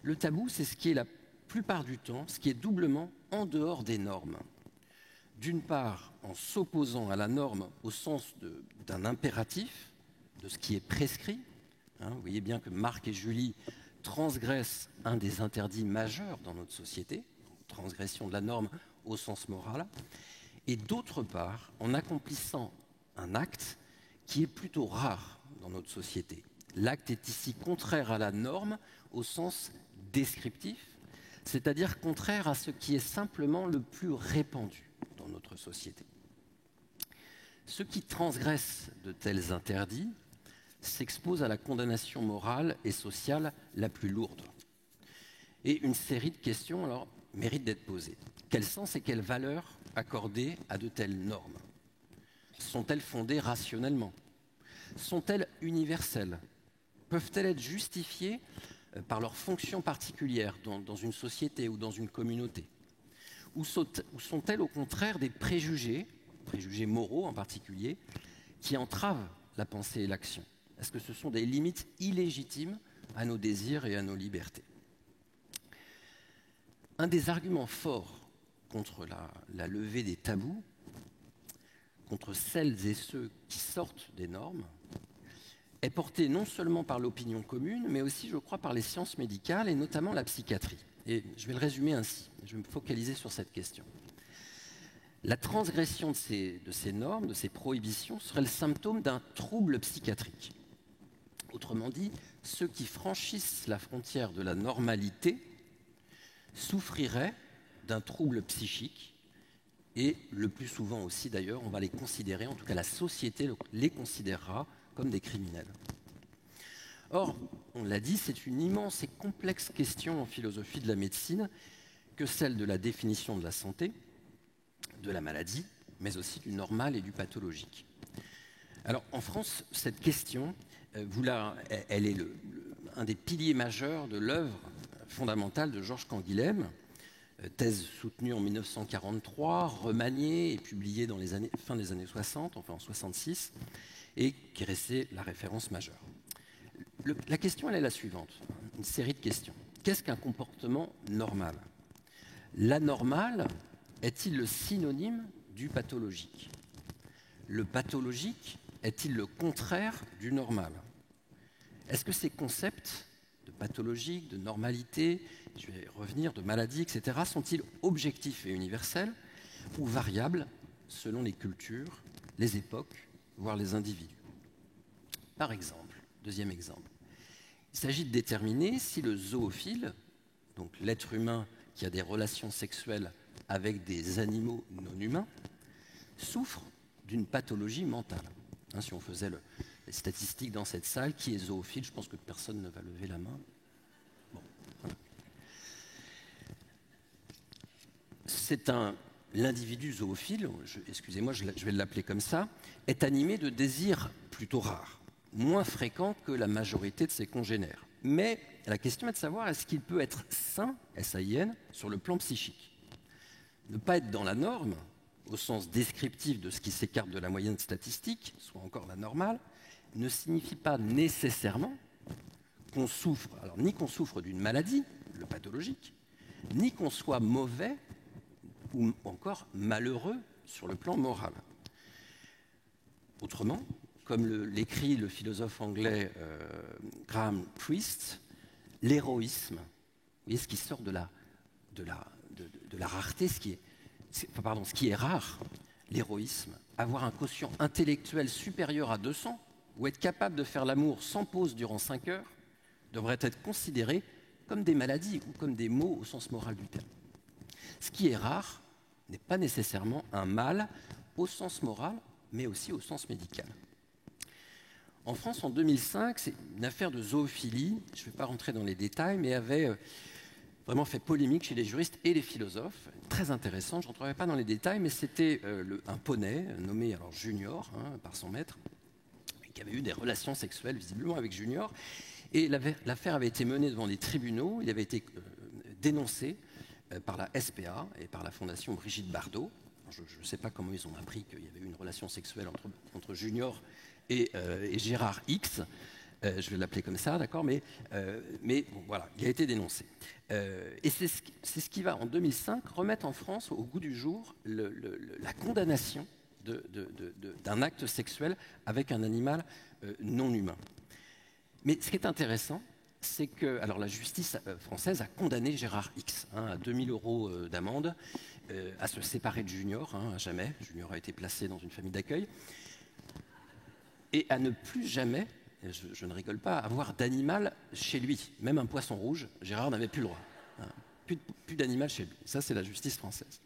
Le tabou, c'est ce qui est la plupart du temps, ce qui est doublement en dehors des normes. D'une part, en s'opposant à la norme au sens d'un impératif, de ce qui est prescrit. Vous voyez bien que Marc et Julie transgresse un des interdits majeurs dans notre société, transgression de la norme au sens moral, et d'autre part, en accomplissant un acte qui est plutôt rare dans notre société. L'acte est ici contraire à la norme au sens descriptif, c'est-à-dire contraire à ce qui est simplement le plus répandu dans notre société. Ceux qui transgressent de tels interdits s'expose à la condamnation morale et sociale la plus lourde. Et une série de questions, alors, méritent d'être posées. Quel sens et quelle valeur accorder à de telles normes? Sont-elles fondées rationnellement? Sont-elles universelles? Peuvent-elles être justifiées par leur fonction particulière dans une société ou dans une communauté? Ou sont-elles au contraire des préjugés moraux en particulier, qui entravent la pensée et l'action? Est-ce que ce sont des limites illégitimes à nos désirs et à nos libertés? Un des arguments forts contre la levée des tabous, contre celles et ceux qui sortent des normes, est porté non seulement par l'opinion commune, mais aussi, je crois, par les sciences médicales et notamment la psychiatrie. Et je vais le résumer ainsi, je vais me focaliser sur cette question. La transgression de ces normes, de ces prohibitions, serait le symptôme d'un trouble psychiatrique. Autrement dit, ceux qui franchissent la frontière de la normalité souffriraient d'un trouble psychique et le plus souvent aussi d'ailleurs, on va les considérer, en tout cas la société les considérera comme des criminels. Or, on l'a dit, c'est une immense et complexe question en philosophie de la médecine que celle de la définition de la santé, de la maladie, mais aussi du normal et du pathologique. Alors en France, cette question, elle est un des piliers majeurs de l'œuvre fondamentale de Georges Canguilhem, thèse soutenue en 1943, remaniée et publiée dans les fin des années 60, enfin en 66, et qui est restée la référence majeure. La question, elle est la suivante, une série de questions. Qu'est-ce qu'un comportement normal? L'anormal est-il le synonyme du pathologique? Le pathologique est-il le contraire du normal? Est-ce que ces concepts de pathologique, de normalité, je vais revenir, de maladie, etc., sont-ils objectifs et universels ou variables selon les cultures, les époques, voire les individus? Par exemple, deuxième exemple, il s'agit de déterminer si le zoophile, donc l'être humain qui a des relations sexuelles avec des animaux non humains, souffre d'une pathologie mentale. Si on faisait les statistiques dans cette salle, qui est zoophile? Je pense que personne ne va lever la main. Bon, voilà. L'individu zoophile, excusez-moi, je vais l'appeler comme ça, est animé de désirs plutôt rares, moins fréquents que la majorité de ses congénères. Mais la question est de savoir, est-ce qu'il peut être sain, S-A-I-N, sur le plan psychique? Ne pas être dans la norme, au sens descriptif de ce qui s'écarte de la moyenne statistique, soit encore la normale, ne signifie pas nécessairement qu'on souffre, alors ni qu'on souffre d'une maladie, le pathologique, ni qu'on soit mauvais ou encore malheureux sur le plan moral. Autrement, comme l'écrit le philosophe anglais Graham Priest, l'héroïsme, vous voyez, ce qui sort de la rareté, ce qui est rare, l'héroïsme, avoir un quotient intellectuel supérieur à 200, ou être capable de faire l'amour sans pause durant 5 heures, devrait être considéré comme des maladies ou comme des maux au sens moral du terme. Ce qui est rare n'est pas nécessairement un mal au sens moral, mais aussi au sens médical. En France, en 2005, c'est une affaire de zoophilie, je ne vais pas rentrer dans les détails, mais avait vraiment fait polémique chez les juristes et les philosophes, très intéressante, je ne rentrerai pas dans les détails, mais c'était un poney nommé alors Junior, par son maître, qui avait eu des relations sexuelles visiblement avec Junior, et l'affaire avait été menée devant des tribunaux, il avait été dénoncé par la SPA et par la fondation Brigitte Bardot. Je ne sais pas comment ils ont appris qu'il y avait eu une relation sexuelle entre Junior et Gérard X, je vais l'appeler comme ça, d'accord, mais bon, voilà, il a été dénoncé. Et c'est ce qui va, en 2005, remettre en France au goût du jour la condamnation d'un acte sexuel avec un animal non humain. Mais ce qui est intéressant, c'est que alors la justice française a condamné Gérard X à 2 000 € d'amende, à se séparer de Junior, à jamais. Junior a été placé dans une famille d'accueil, et à ne plus jamais, je ne rigole pas, avoir d'animal chez lui. Même un poisson rouge, Gérard n'avait plus le droit. Plus d'animal chez lui. Ça, c'est la justice française.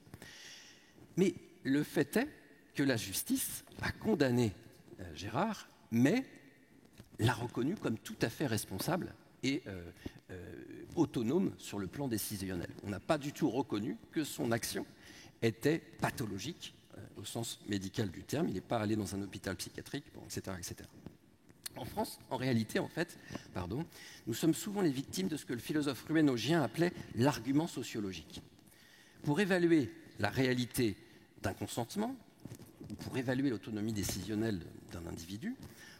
Mais le fait est que la justice a condamné Gérard, mais l'a reconnu comme tout à fait responsable et autonome sur le plan décisionnel. On n'a pas du tout reconnu que son action était pathologique au sens médical du terme. Il n'est pas allé dans un hôpital psychiatrique, bon, etc., etc. En France, en réalité, nous sommes souvent les victimes de ce que le philosophe Ruénogien appelait l'argument sociologique. Pour évaluer la réalité d'un consentement, ou pour évaluer l'autonomie décisionnelle d'un individu,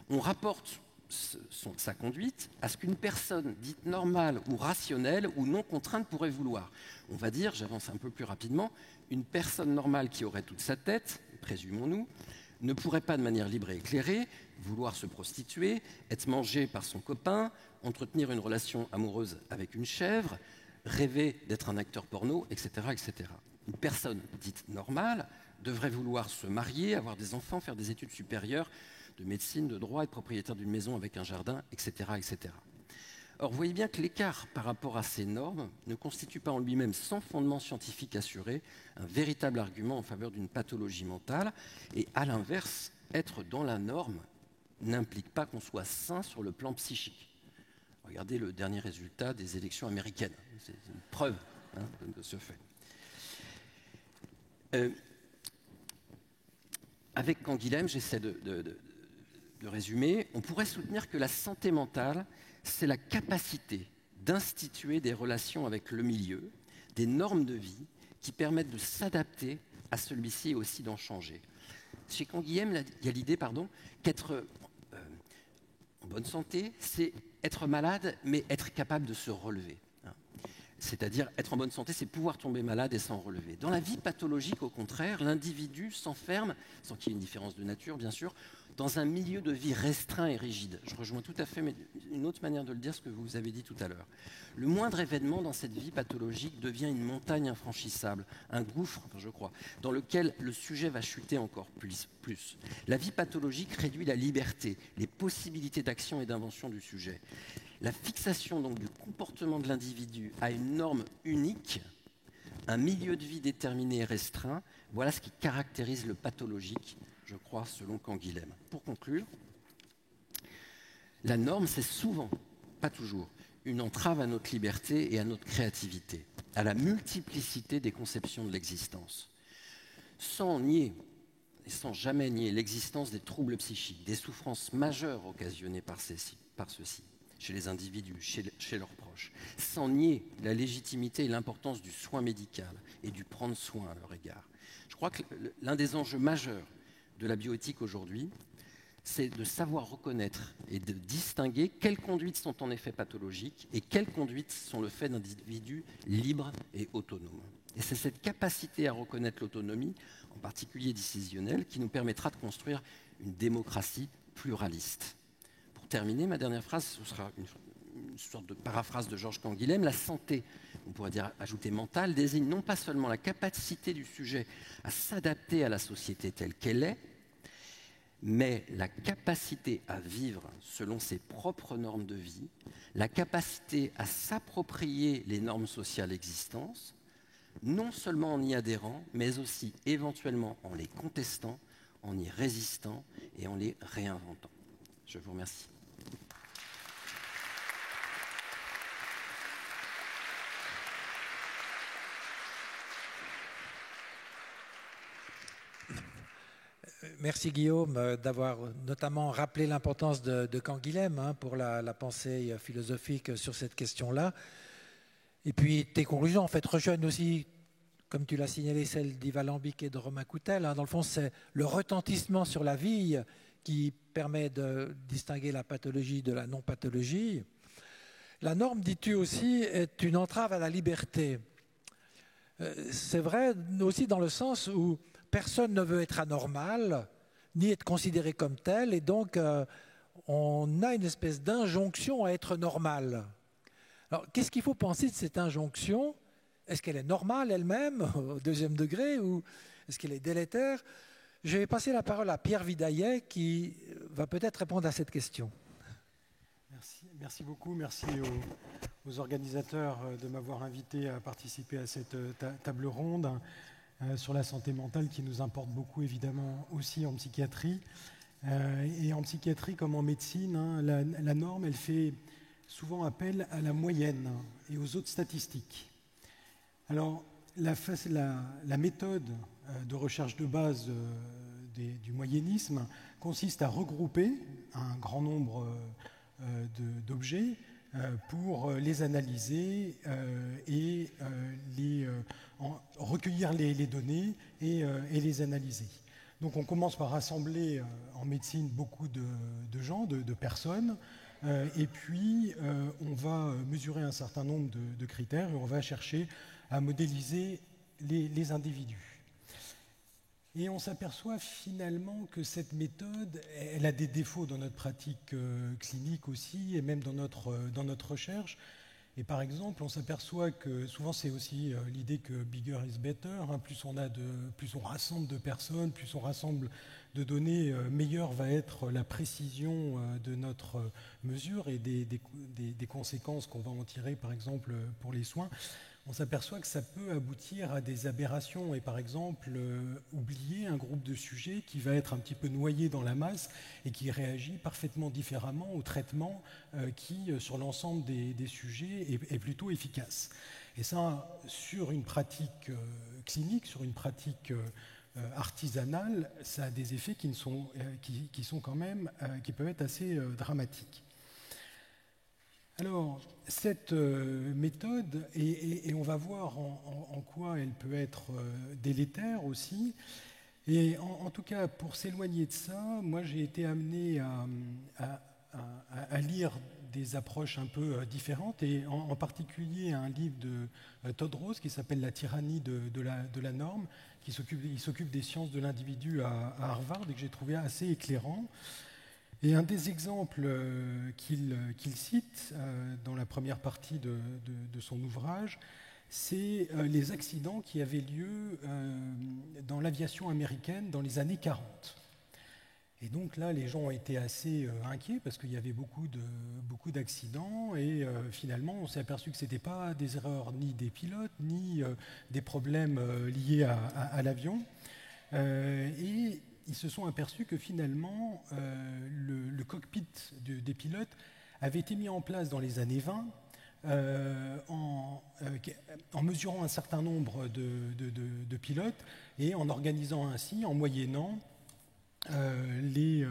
on rapporte sa conduite à ce qu'une personne dite normale ou rationnelle ou non contrainte pourrait vouloir. On va dire, j'avance un peu plus rapidement, une personne normale qui aurait toute sa tête, présumons-nous, ne pourrait pas de manière libre et éclairée vouloir se prostituer, être mangée par son copain, entretenir une relation amoureuse avec une chèvre, rêver d'être un acteur porno, etc., etc. Une personne dite normale devrait vouloir se marier, avoir des enfants, faire des études supérieures de médecine, de droit, être propriétaire d'une maison avec un jardin, etc., etc. Or, vous voyez bien que l'écart par rapport à ces normes ne constitue pas en lui-même, sans fondement scientifique assuré, un véritable argument en faveur d'une pathologie mentale. Et à l'inverse, être dans la norme n'implique pas qu'on soit sain sur le plan psychique. Regardez le dernier résultat des élections américaines. C'est une preuve de ce fait. Avec Canguilhem, j'essaie de résumer, on pourrait soutenir que la santé mentale, c'est la capacité d'instituer des relations avec le milieu, des normes de vie qui permettent de s'adapter à celui-ci et aussi d'en changer. Chez Canguilhem, il y a l'idée qu'être en bonne santé, c'est être malade, mais être capable de se relever. C'est-à-dire, être en bonne santé, c'est pouvoir tomber malade et s'en relever. Dans la vie pathologique, au contraire, l'individu s'enferme, sans qu'il y ait une différence de nature, bien sûr, dans un milieu de vie restreint et rigide. Je rejoins tout à fait, mais une autre manière de le dire, ce que vous avez dit tout à l'heure. Le moindre événement dans cette vie pathologique devient une montagne infranchissable, un gouffre, je crois, dans lequel le sujet va chuter encore plus. La vie pathologique réduit la liberté, les possibilités d'action et d'invention du sujet. La fixation donc du comportement de l'individu à une norme unique, un milieu de vie déterminé et restreint, voilà ce qui caractérise le pathologique, je crois, selon Canguilhem. Pour conclure, la norme, c'est souvent, pas toujours, une entrave à notre liberté et à notre créativité, à la multiplicité des conceptions de l'existence. Sans nier, et sans jamais nier, l'existence des troubles psychiques, des souffrances majeures occasionnées par ceux-ci, chez les individus, chez leurs proches, sans nier la légitimité et l'importance du soin médical et du prendre soin à leur égard. Je crois que l'un des enjeux majeurs de la bioéthique aujourd'hui, c'est de savoir reconnaître et de distinguer quelles conduites sont en effet pathologiques et quelles conduites sont le fait d'individus libres et autonomes. Et c'est cette capacité à reconnaître l'autonomie, en particulier décisionnelle, qui nous permettra de construire une démocratie pluraliste. Pour terminer, ma dernière phrase, ce sera une sorte de paraphrase de Georges Canguilhem. La santé, on pourrait dire ajouter mentale, désigne non pas seulement la capacité du sujet à s'adapter à la société telle qu'elle est, mais la capacité à vivre selon ses propres normes de vie, la capacité à s'approprier les normes sociales existantes, non seulement en y adhérant, mais aussi éventuellement en les contestant, en y résistant et en les réinventant. Je vous remercie. Merci Guillaume d'avoir notamment rappelé l'importance de Canguilhem pour la pensée philosophique sur cette question-là. Et puis tes conclusions en fait rejoignent aussi, comme tu l'as signalé, celles d'Yves Alambic et de Romain Coutel. Dans le fond, c'est le retentissement sur la vie qui permet de distinguer la pathologie de la non-pathologie. La norme, dis-tu aussi, est une entrave à la liberté. C'est vrai aussi dans le sens où personne ne veut être anormal, ni être considéré comme tel, et donc on a une espèce d'injonction à être normal. Alors, qu'est-ce qu'il faut penser de cette injonction? Est-ce qu'elle est normale elle-même, au deuxième degré, ou est-ce qu'elle est délétère? Je vais passer la parole à Pierre Vidaillet, qui va peut-être répondre à cette question. Merci beaucoup. Merci aux organisateurs de m'avoir invité à participer à cette table ronde sur la santé mentale qui nous importe beaucoup, évidemment, aussi en psychiatrie. Et en psychiatrie comme en médecine, la norme, elle fait souvent appel à la moyenne et aux autres statistiques. Alors, la méthode de recherche de base du moyennisme consiste à regrouper un grand nombre d'objets pour les analyser et recueillir les données et les analyser. Donc on commence par rassembler en médecine beaucoup de gens, de personnes, et puis on va mesurer un certain nombre de critères et on va chercher à modéliser les individus. Et on s'aperçoit finalement que cette méthode, elle a des défauts dans notre pratique clinique aussi, et même dans notre recherche. Et par exemple, on s'aperçoit que souvent c'est aussi l'idée que bigger is better. Plus on rassemble de personnes, plus on rassemble de données, meilleure va être la précision de notre mesure et des conséquences qu'on va en tirer, par exemple pour les soins. On s'aperçoit que ça peut aboutir à des aberrations et par exemple oublier un groupe de sujets qui va être un petit peu noyé dans la masse et qui réagit parfaitement différemment au traitement qui, sur l'ensemble des sujets, est plutôt efficace. Et ça, sur une pratique clinique, sur une pratique artisanale, ça a des effets qui peuvent être assez dramatiques. Alors, cette méthode, et on va voir en quoi elle peut être délétère aussi, et en tout cas, pour s'éloigner de ça, moi j'ai été amené à lire des approches un peu différentes, et en particulier un livre de Todd Rose qui s'appelle La tyrannie de la norme, il s'occupe des sciences de l'individu à Harvard, et que j'ai trouvé assez éclairant. Et un des exemples qu'il cite dans la première partie de son ouvrage, c'est les accidents qui avaient lieu dans l'aviation américaine dans les années 40. Et donc là, les gens ont été assez inquiets parce qu'il y avait beaucoup d'accidents, et finalement, on s'est aperçu que ce n'était pas des erreurs ni des pilotes, ni des problèmes liés à l'avion. Et ils se sont aperçus que finalement, le cockpit des pilotes avait été mis en place dans les années 20 en mesurant un certain nombre de pilotes et en organisant ainsi, en moyennant les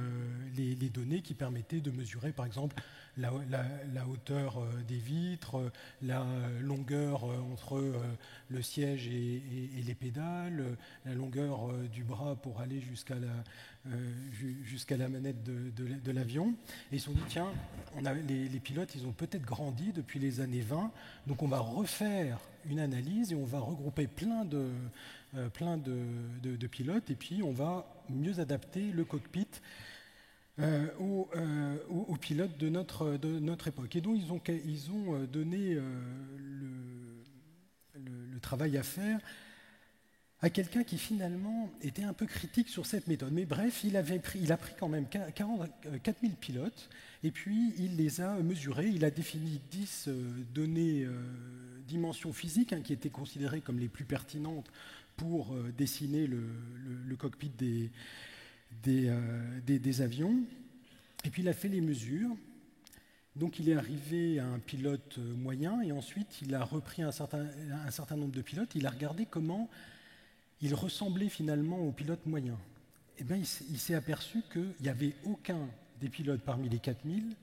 données qui permettaient de mesurer, par exemple, la hauteur des vitres, la longueur entre le siège et les pédales, la longueur du bras pour aller jusqu'à la manette de l'avion. Et ils se sont dit, tiens, les pilotes, ils ont peut-être grandi depuis les années 20, donc on va refaire une analyse et on va regrouper plein de pilotes, et puis on va mieux adapter le cockpit aux pilotes de notre époque. Et donc ils ont donné le travail à faire à quelqu'un qui finalement était un peu critique sur cette méthode. Mais bref, il a pris quand même 4000 pilotes, et puis il les a mesurés, il a défini 10 dimensions physiques qui étaient considérées comme les plus pertinentes pour dessiner le cockpit des avions. Et puis il a fait les mesures. Donc il est arrivé à un pilote moyen, et ensuite il a repris un certain nombre de pilotes. Il a regardé comment il ressemblait finalement au pilote moyen. Et bien il s'est aperçu qu'il n'y avait aucun des pilotes parmi les 4000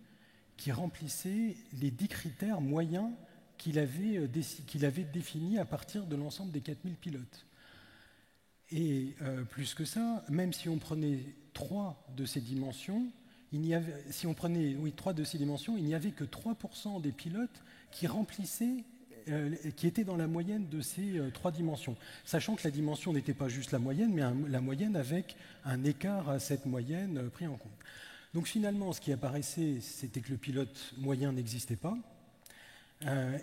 qui remplissait les 10 critères moyens qu'il avait définis à partir de l'ensemble des 4000 pilotes. Et plus que ça, même si on prenait 3 de ces dimensions, il n'y avait que 3% des pilotes qui remplissaient, qui étaient dans la moyenne de ces 3 dimensions. Sachant que la dimension n'était pas juste la moyenne, mais la moyenne avec un écart à cette moyenne pris en compte. Donc finalement, ce qui apparaissait, c'était que le pilote moyen n'existait pas.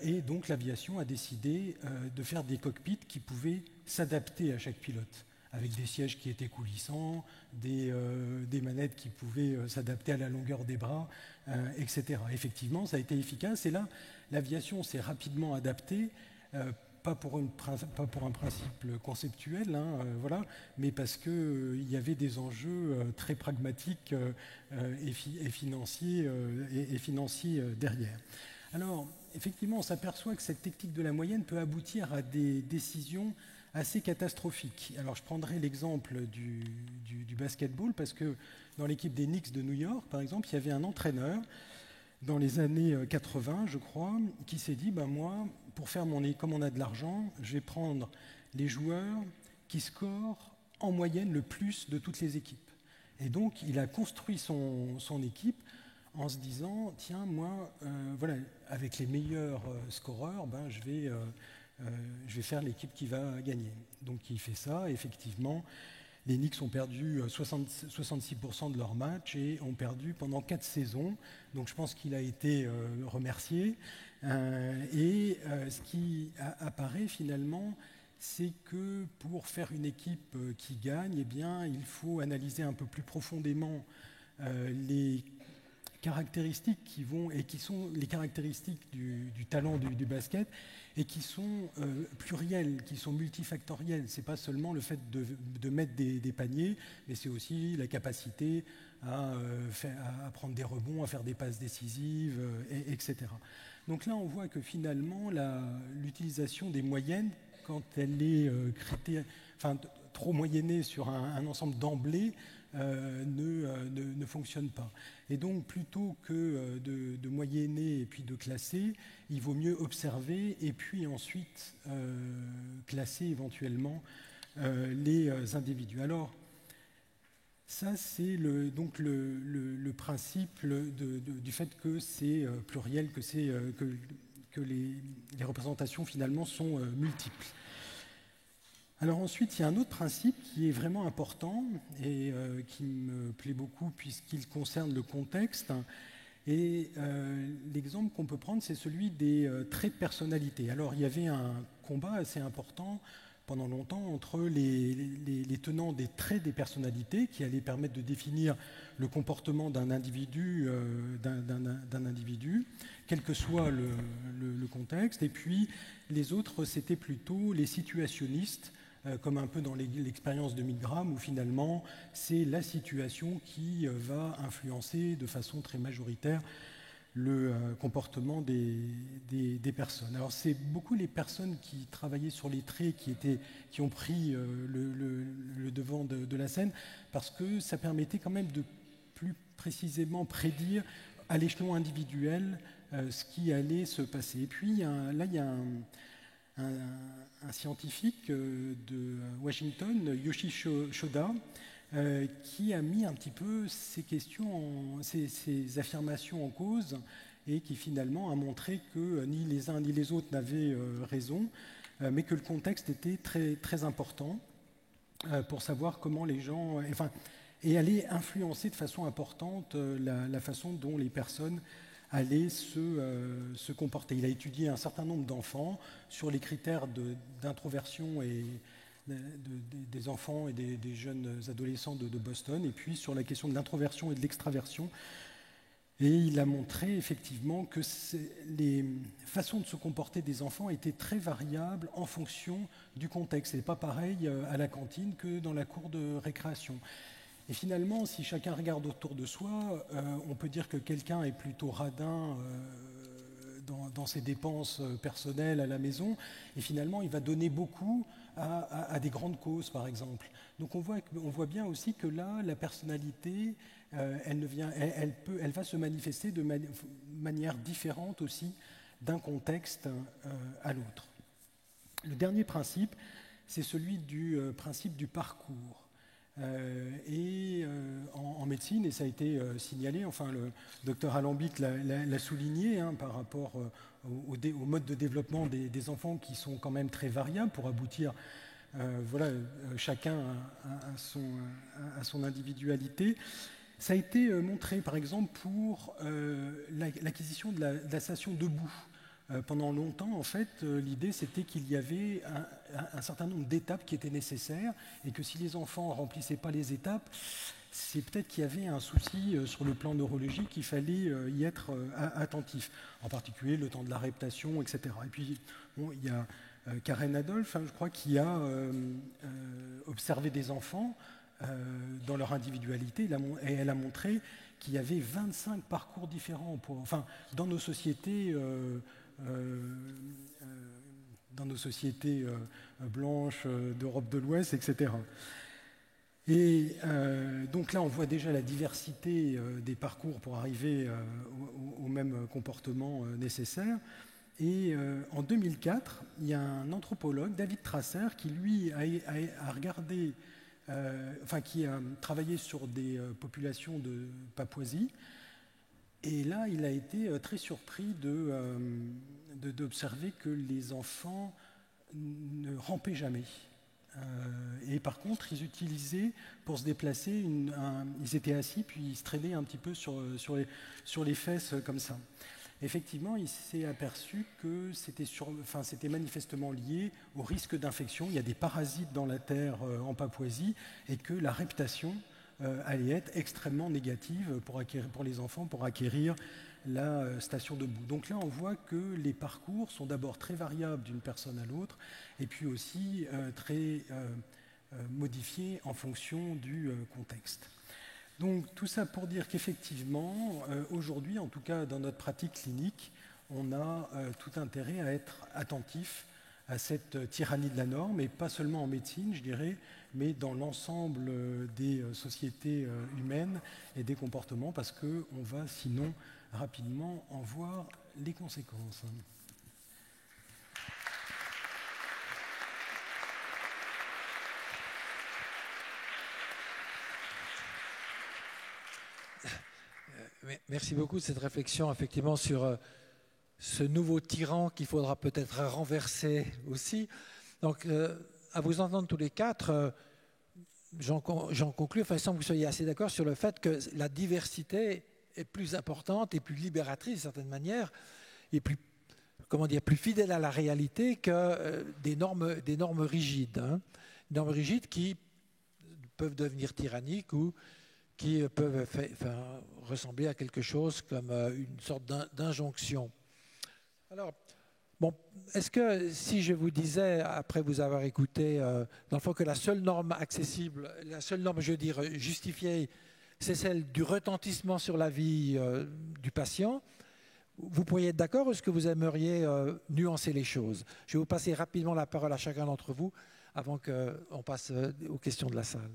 Et donc l'aviation a décidé de faire des cockpits qui pouvaient s'adapter à chaque pilote, avec des sièges qui étaient coulissants, des manettes qui pouvaient s'adapter à la longueur des bras, etc. Effectivement, ça a été efficace, et là, l'aviation s'est rapidement adaptée, pas pour un principe conceptuel, voilà, mais parce qu'il y avait des enjeux très pragmatiques et financiers derrière. Alors, effectivement, on s'aperçoit que cette technique de la moyenne peut aboutir à des décisions assez catastrophiques. Alors, je prendrai l'exemple du basketball, parce que dans l'équipe des Knicks de New York, par exemple, il y avait un entraîneur dans les années 80, je crois, qui s'est dit, moi, pour faire comme on a de l'argent, je vais prendre les joueurs qui scorent en moyenne le plus de toutes les équipes. Et donc, il a construit son équipe en se disant, tiens, moi, voilà, avec les meilleurs scoreurs, je vais faire l'équipe qui va gagner. Donc il fait ça, et effectivement, les Knicks ont perdu 66% de leurs matchs et ont perdu pendant 4 saisons. Donc je pense qu'il a été remercié. Ce qui apparaît finalement, c'est que pour faire une équipe qui gagne, il faut analyser un peu plus profondément les caractéristiques qui sont les caractéristiques du talent du basket, et qui sont plurielles, qui sont multifactorielles. C'est pas seulement le fait de mettre des paniers, mais c'est aussi la capacité à prendre des rebonds, à faire des passes décisives, etc. Donc là, on voit que finalement, l'utilisation des moyennes, quand elle est trop moyennée sur un ensemble d'emblée, ne fonctionne pas. Et donc, plutôt que de moyenner et puis de classer, il vaut mieux observer et puis ensuite classer éventuellement les individus. Alors, ça, c'est le principe du fait que c'est pluriel, que les représentations finalement sont multiples. Alors ensuite, il y a un autre principe qui est vraiment important et qui me plaît beaucoup puisqu'il concerne le contexte. Et l'exemple qu'on peut prendre, c'est celui des traits de personnalité. Alors il y avait un combat assez important pendant longtemps entre les tenants des traits des personnalités qui allaient permettre de définir le comportement d'un individu, quel que soit le contexte. Et puis les autres, c'était plutôt les situationnistes, comme un peu dans l'expérience de Milgram, où finalement c'est la situation qui va influencer de façon très majoritaire le comportement des personnes. Alors c'est beaucoup les personnes qui travaillaient sur les traits qui ont pris le devant de la scène, parce que ça permettait quand même de plus précisément prédire à l'échelon individuel ce qui allait se passer. Et puis là il y a un scientifique de Washington, Yoshi Shoda, qui a mis un petit peu ces affirmations en cause et qui finalement a montré que ni les uns ni les autres n'avaient raison, mais que le contexte était très, très important pour savoir comment les gens... et allait influencer de façon importante la façon dont les personnes allaient se comporter. Il a étudié un certain nombre d'enfants sur les critères d'introversion et des enfants et des jeunes adolescents de Boston, et puis sur la question de l'introversion et de l'extraversion. Et il a montré effectivement que les façons de se comporter des enfants étaient très variables en fonction du contexte. Ce n'est pas pareil à la cantine que dans la cour de récréation. Et finalement, si chacun regarde autour de soi, on peut dire que quelqu'un est plutôt radin dans ses dépenses personnelles à la maison, et finalement, il va donner beaucoup à des grandes causes, par exemple. Donc on voit bien aussi que là, la personnalité, elle va se manifester de manière différente aussi d'un contexte à l'autre. Le dernier principe, c'est celui du principe du parcours. En médecine, et ça a été signalé, enfin le docteur Alambic l'a souligné par rapport au mode de développement des enfants qui sont quand même très variables pour aboutir, chacun à son individualité. Ça a été montré par exemple pour l'acquisition de la station debout. Pendant longtemps, en fait, l'idée c'était qu'il y avait un certain nombre d'étapes qui étaient nécessaires et que si les enfants ne remplissaient pas les étapes, c'est peut-être qu'il y avait un souci sur le plan neurologique, qu'il fallait y être attentif, en particulier le temps de la réaptation, etc. Et puis, il y a Karen Adolphe, je crois, qui a observé des enfants dans leur individualité, et elle a montré qu'il y avait 25 parcours différents dans nos sociétés blanches d'Europe de l'Ouest, etc. Et donc là, on voit déjà la diversité des parcours pour arriver au même comportement nécessaire. Et en 2004, il y a un anthropologue, David Tracer, qui lui a regardé, qui a travaillé sur des populations de Papouasie. Et là, il a été très surpris d'observer que les enfants ne rampaient jamais. Et par contre, ils utilisaient, pour se déplacer, ils étaient assis, puis ils se traînaient un petit peu sur les fesses comme ça. Effectivement, il s'est aperçu que c'était manifestement lié au risque d'infection. Il y a des parasites dans la terre en Papouasie, et que la réputation allait être extrêmement négative pour les enfants pour acquérir la station debout. Donc là, on voit que les parcours sont d'abord très variables d'une personne à l'autre, et puis aussi très modifiés en fonction du contexte. Donc tout ça pour dire qu'effectivement, aujourd'hui, en tout cas dans notre pratique clinique, on a tout intérêt à être attentif à cette tyrannie de la norme, et pas seulement en médecine, je dirais, mais dans l'ensemble des sociétés humaines et des comportements, parce qu'on va sinon rapidement en voir les conséquences. Merci beaucoup de cette réflexion, effectivement, sur ce nouveau tyran qu'il faudra peut-être renverser aussi. Donc, à vous entendre tous les quatre, j'en conclus, enfin, il semble que vous soyez assez d'accord sur le fait que la diversité est plus importante et plus libératrice, d'une certaine manière, et plus, plus fidèle à la réalité que des normes rigides. Hein. Des normes rigides qui peuvent devenir tyranniques ou qui peuvent ressembler à quelque chose comme une sorte d'injonction. Alors, bon, est-ce que si je vous disais, après vous avoir écouté, dans le fond que la seule norme accessible, la seule norme, je veux dire, justifiée, c'est celle du retentissement sur la vie du patient, vous pourriez être d'accord ou est-ce que vous aimeriez nuancer les choses? Je vais vous passer rapidement la parole à chacun d'entre vous avant qu'on passe aux questions de la salle.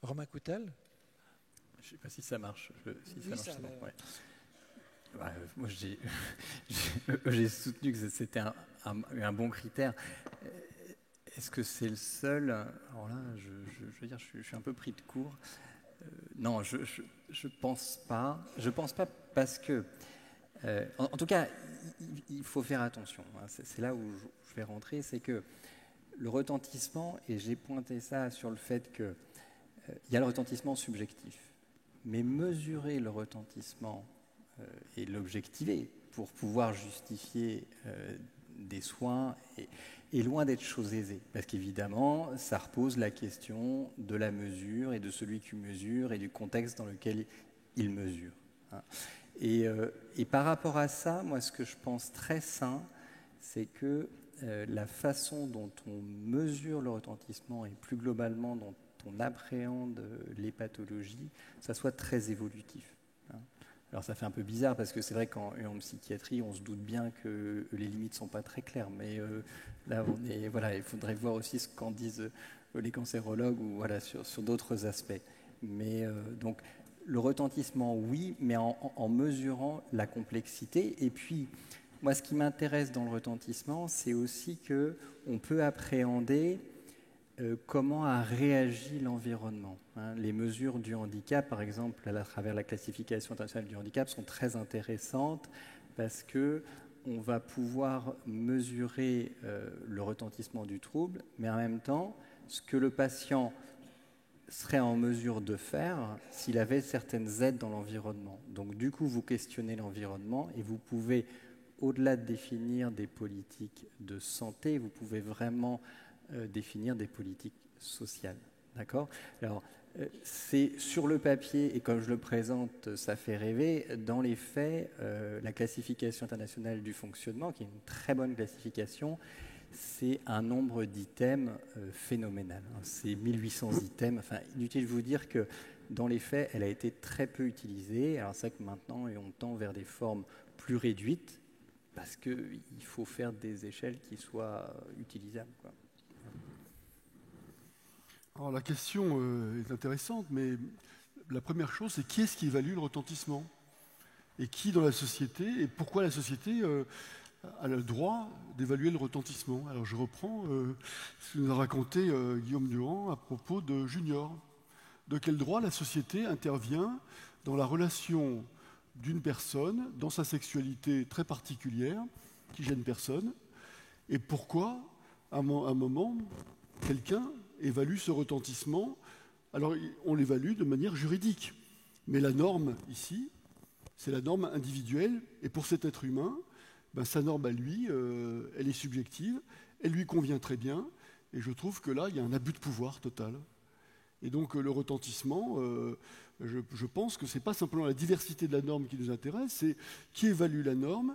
Romain Coutel? Je ne sais pas si ça marche. Moi, j'ai soutenu que c'était un bon critère. Est-ce que c'est le seul? Alors là, je veux dire, je suis un peu pris de court. Non, je pense pas. Je pense pas parce que, en tout cas, il faut faire attention. Hein. C'est là où je vais rentrer, c'est que le retentissement, et j'ai pointé ça sur le fait que il y a le retentissement subjectif. Mais mesurer le retentissement et l'objectiver pour pouvoir justifier des soins est loin d'être chose aisée. Parce qu'évidemment, ça repose la question de la mesure et de celui qui mesure et du contexte dans lequel il mesure. Hein. Et par rapport à ça, moi, ce que je pense très sain, c'est que la façon dont on mesure le retentissement et plus globalement dont on appréhende les pathologies, ça soit très évolutif. Hein. Alors ça fait un peu bizarre parce que c'est vrai qu'en psychiatrie, on se doute bien que les limites ne sont pas très claires, mais là, il faudrait voir aussi ce qu'en disent les cancérologues ou voilà, sur d'autres aspects. Mais donc, le retentissement, oui, mais en mesurant la complexité. Et puis, moi, ce qui m'intéresse dans le retentissement, c'est aussi qu'on peut appréhender comment a réagi l'environnement. Hein. Les mesures du handicap, par exemple, à travers la classification internationale du handicap, sont très intéressantes parce qu'on va pouvoir mesurer le retentissement du trouble, mais en même temps, ce que le patient serait en mesure de faire s'il avait certaines aides dans l'environnement. Donc, du coup, vous questionnez l'environnement et vous pouvez, au-delà de définir des politiques de santé, vous pouvez vraiment définir des politiques sociales. D'accord ? Alors, c'est sur le papier, et comme je le présente, ça fait rêver. Dans les faits, la classification internationale du fonctionnement, qui est une très bonne classification, c'est un nombre d'items phénoménal. C'est 1800 items. Enfin, inutile de vous dire que dans les faits, elle a été très peu utilisée. Alors, c'est vrai que maintenant, on tend vers des formes plus réduites, parce qu'il faut faire des échelles qui soient utilisables, quoi. Alors la question est intéressante, mais la première chose, c'est qui est-ce qui évalue le retentissement? Et qui dans la société, et pourquoi la société a le droit d'évaluer le retentissement? Alors je reprends ce que nous a raconté Guillaume Durand à propos de Junior. De quel droit la société intervient dans la relation d'une personne, dans sa sexualité très particulière, qui gêne personne, et pourquoi, à un moment, quelqu'un évalue ce retentissement? Alors, on l'évalue de manière juridique. Mais la norme, ici, c'est la norme individuelle. Et pour cet être humain, sa norme à lui, elle est subjective, elle lui convient très bien. Et je trouve que là, il y a un abus de pouvoir total. Et donc, le retentissement, je pense que ce n'est pas simplement la diversité de la norme qui nous intéresse, c'est qui évalue la norme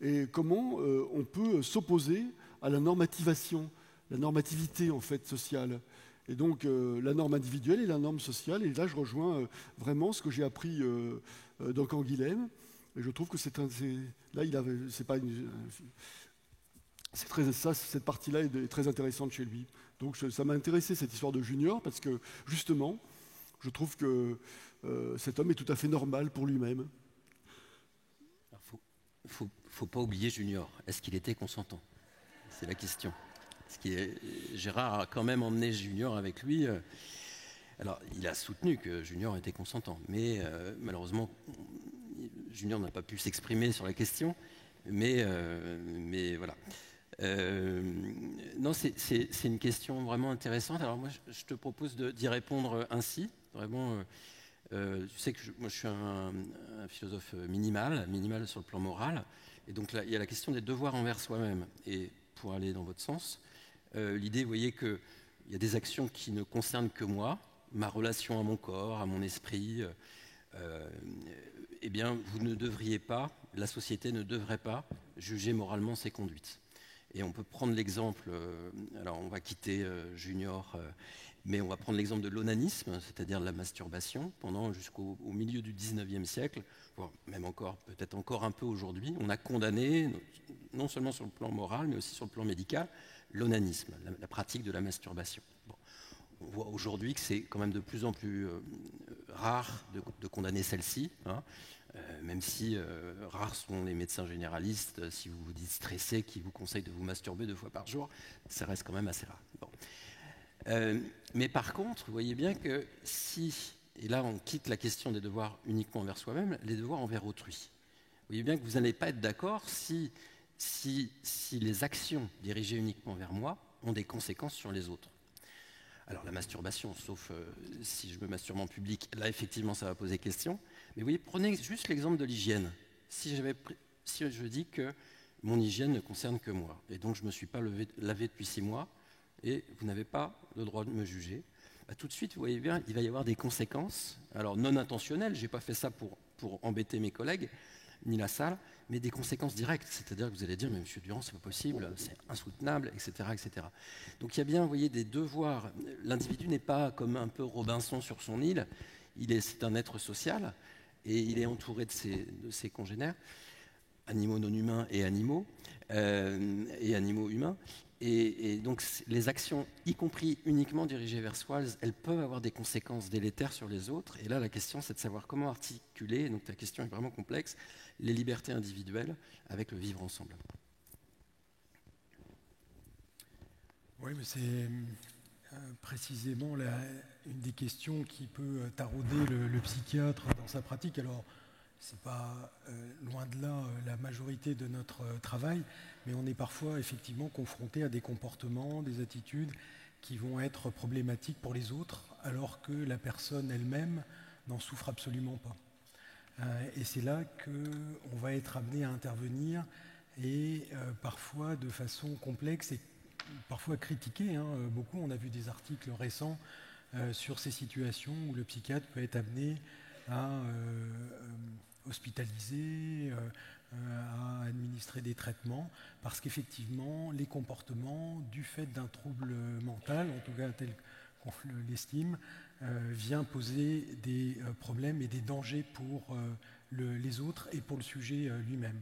et comment on peut s'opposer à la normativation, la normativité en fait sociale. Et donc la norme individuelle et la norme sociale. Et là, je rejoins vraiment ce que j'ai appris dans Canguilhem. Et je trouve que c'est pas cette partie-là est très intéressante chez lui. Donc ça m'a intéressé cette histoire de Junior parce que justement, je trouve que cet homme est tout à fait normal pour lui-même. Faut pas oublier Junior. Est-ce qu'il était consentant? C'est la question. Gérard a quand même emmené Junior avec lui. Alors, il a soutenu que Junior était consentant, mais malheureusement, Junior n'a pas pu s'exprimer sur la question. Mais voilà. Non, c'est une question vraiment intéressante. Alors moi, je te propose d'y répondre ainsi. Vraiment, tu sais que moi, je suis un philosophe minimal sur le plan moral. Et donc là, il y a la question des devoirs envers soi-même. Et pour aller dans votre sens, l'idée, vous voyez qu'il y a des actions qui ne concernent que moi, ma relation à mon corps, à mon esprit. Eh bien, vous ne devriez pas, la société ne devrait pas juger moralement ses conduites. Et on peut prendre l'exemple, alors on va quitter Junior, mais on va prendre l'exemple de l'onanisme, c'est-à-dire de la masturbation, jusqu'au milieu du 19e siècle, voire même peut-être encore un peu aujourd'hui. On a condamné, non seulement sur le plan moral, mais aussi sur le plan médical, l'onanisme, la pratique de la masturbation. Bon. On voit aujourd'hui que c'est quand même de plus en plus rare de condamner celle-ci, hein, même si rares sont les médecins généralistes, si vous vous dites stressé, qui vous conseillent de vous masturber 2 fois par jour, ça reste quand même assez rare. Bon. Mais par contre, vous voyez bien que et là on quitte la question des devoirs uniquement envers soi-même, les devoirs envers autrui. Vous voyez bien que vous n'allez pas être d'accord si les actions dirigées uniquement vers moi ont des conséquences sur les autres. Alors la masturbation, sauf si je me masturbe en public, là effectivement ça va poser question. Mais vous voyez, prenez juste l'exemple de l'hygiène. Si je dis que mon hygiène ne concerne que moi, et donc je ne me suis pas lavé depuis 6 mois, et vous n'avez pas le droit de me juger, bah, tout de suite, vous voyez bien, il va y avoir des conséquences, alors non intentionnelles, je n'ai pas fait ça pour embêter mes collègues, ni la salle, mais des conséquences directes, c'est-à-dire que vous allez dire, mais monsieur Durand, c'est pas possible, c'est insoutenable, etc., etc. Donc il y a bien, vous voyez, des devoirs. L'individu n'est pas comme un peu Robinson sur son île, c'est un être social, et il est entouré de ses congénères, animaux non humains et animaux humains. Et donc les actions, y compris uniquement dirigées vers soi, elles peuvent avoir des conséquences délétères sur les autres. Et là, la question, c'est de savoir comment articuler, donc la question est vraiment complexe, les libertés individuelles avec le vivre ensemble. Oui, mais c'est précisément une des questions qui peut tarauder le psychiatre dans sa pratique. Alors, ce n'est pas loin de là la majorité de notre travail, mais on est parfois effectivement confronté à des comportements, des attitudes qui vont être problématiques pour les autres, alors que la personne elle-même n'en souffre absolument pas. Et c'est là qu'on va être amené à intervenir et parfois de façon complexe et parfois critiquée. Beaucoup, on a vu des articles récents sur ces situations où le psychiatre peut être amené à hospitaliser, à administrer des traitements, parce qu'effectivement, les comportements, du fait d'un trouble mental, en tout cas tel qu'on l'estime, vient poser des problèmes et des dangers pour les autres et pour le sujet lui-même.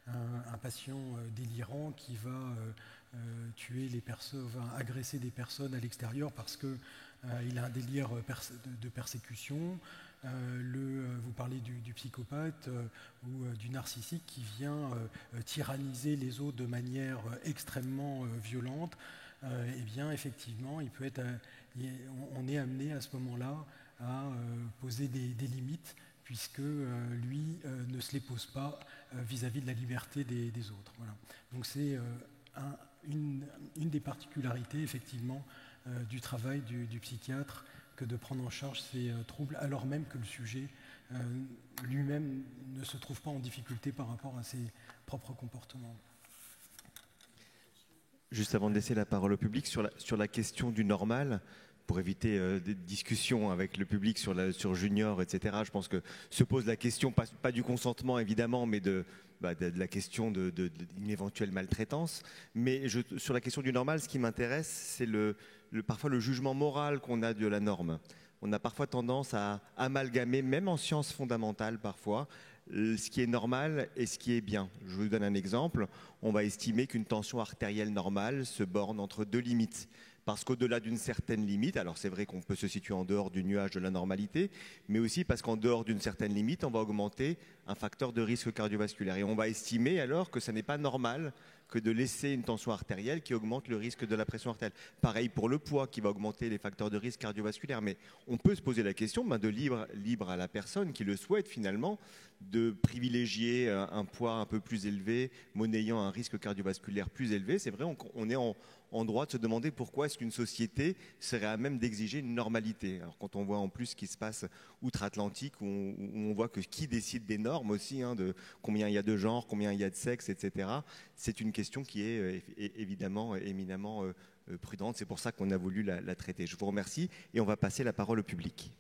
Un patient délirant qui va tuer les personnes, va agresser des personnes à l'extérieur parce qu'il a un délire de persécution. Vous parlez du psychopathe ou du narcissique qui vient tyranniser les autres de manière extrêmement violente. Eh bien, effectivement, on est amené à ce moment-là à poser des limites, puisque lui ne se les pose pas vis-à-vis de la liberté des autres. Voilà. Donc c'est une des particularités, effectivement, du travail du psychiatre, que de prendre en charge ces troubles, alors même que le sujet lui-même ne se trouve pas en difficulté par rapport à ses propres comportements. Juste avant de laisser la parole au public, sur la question du normal, pour éviter des discussions avec le public sur Junior, etc., je pense que se pose la question, pas du consentement évidemment, mais de la question d'une éventuelle maltraitance. Mais sur la question du normal, ce qui m'intéresse, c'est parfois le jugement moral qu'on a de la norme. On a parfois tendance à amalgamer, même en sciences fondamentales parfois, ce qui est normal et ce qui est bien. Je vous donne un exemple. on va estimer qu'une tension artérielle normale se borne entre deux limites. Parce qu'au-delà d'une certaine limite, alors c'est vrai qu'on peut se situer en dehors du nuage de la normalité, mais aussi parce qu'en dehors d'une certaine limite, on va augmenter un facteur de risque cardiovasculaire. Et on va estimer alors que ce n'est pas normal que de laisser une tension artérielle qui augmente le risque de la pression artérielle. Pareil pour le poids qui va augmenter les facteurs de risque cardiovasculaire. Mais on peut se poser la question de libre à la personne qui le souhaite finalement de privilégier un poids un peu plus élevé, monnayant un risque cardiovasculaire plus élevé. C'est vrai, on est en droit de se demander pourquoi est-ce qu'une société serait à même d'exiger une normalité. Alors quand on voit en plus ce qui se passe outre-Atlantique, où on voit que qui décide des normes aussi, de combien il y a de genres, combien il y a de sexe, etc., c'est une question qui est évidemment éminemment prudente. C'est pour ça qu'on a voulu la traiter. Je vous remercie et on va passer la parole au public.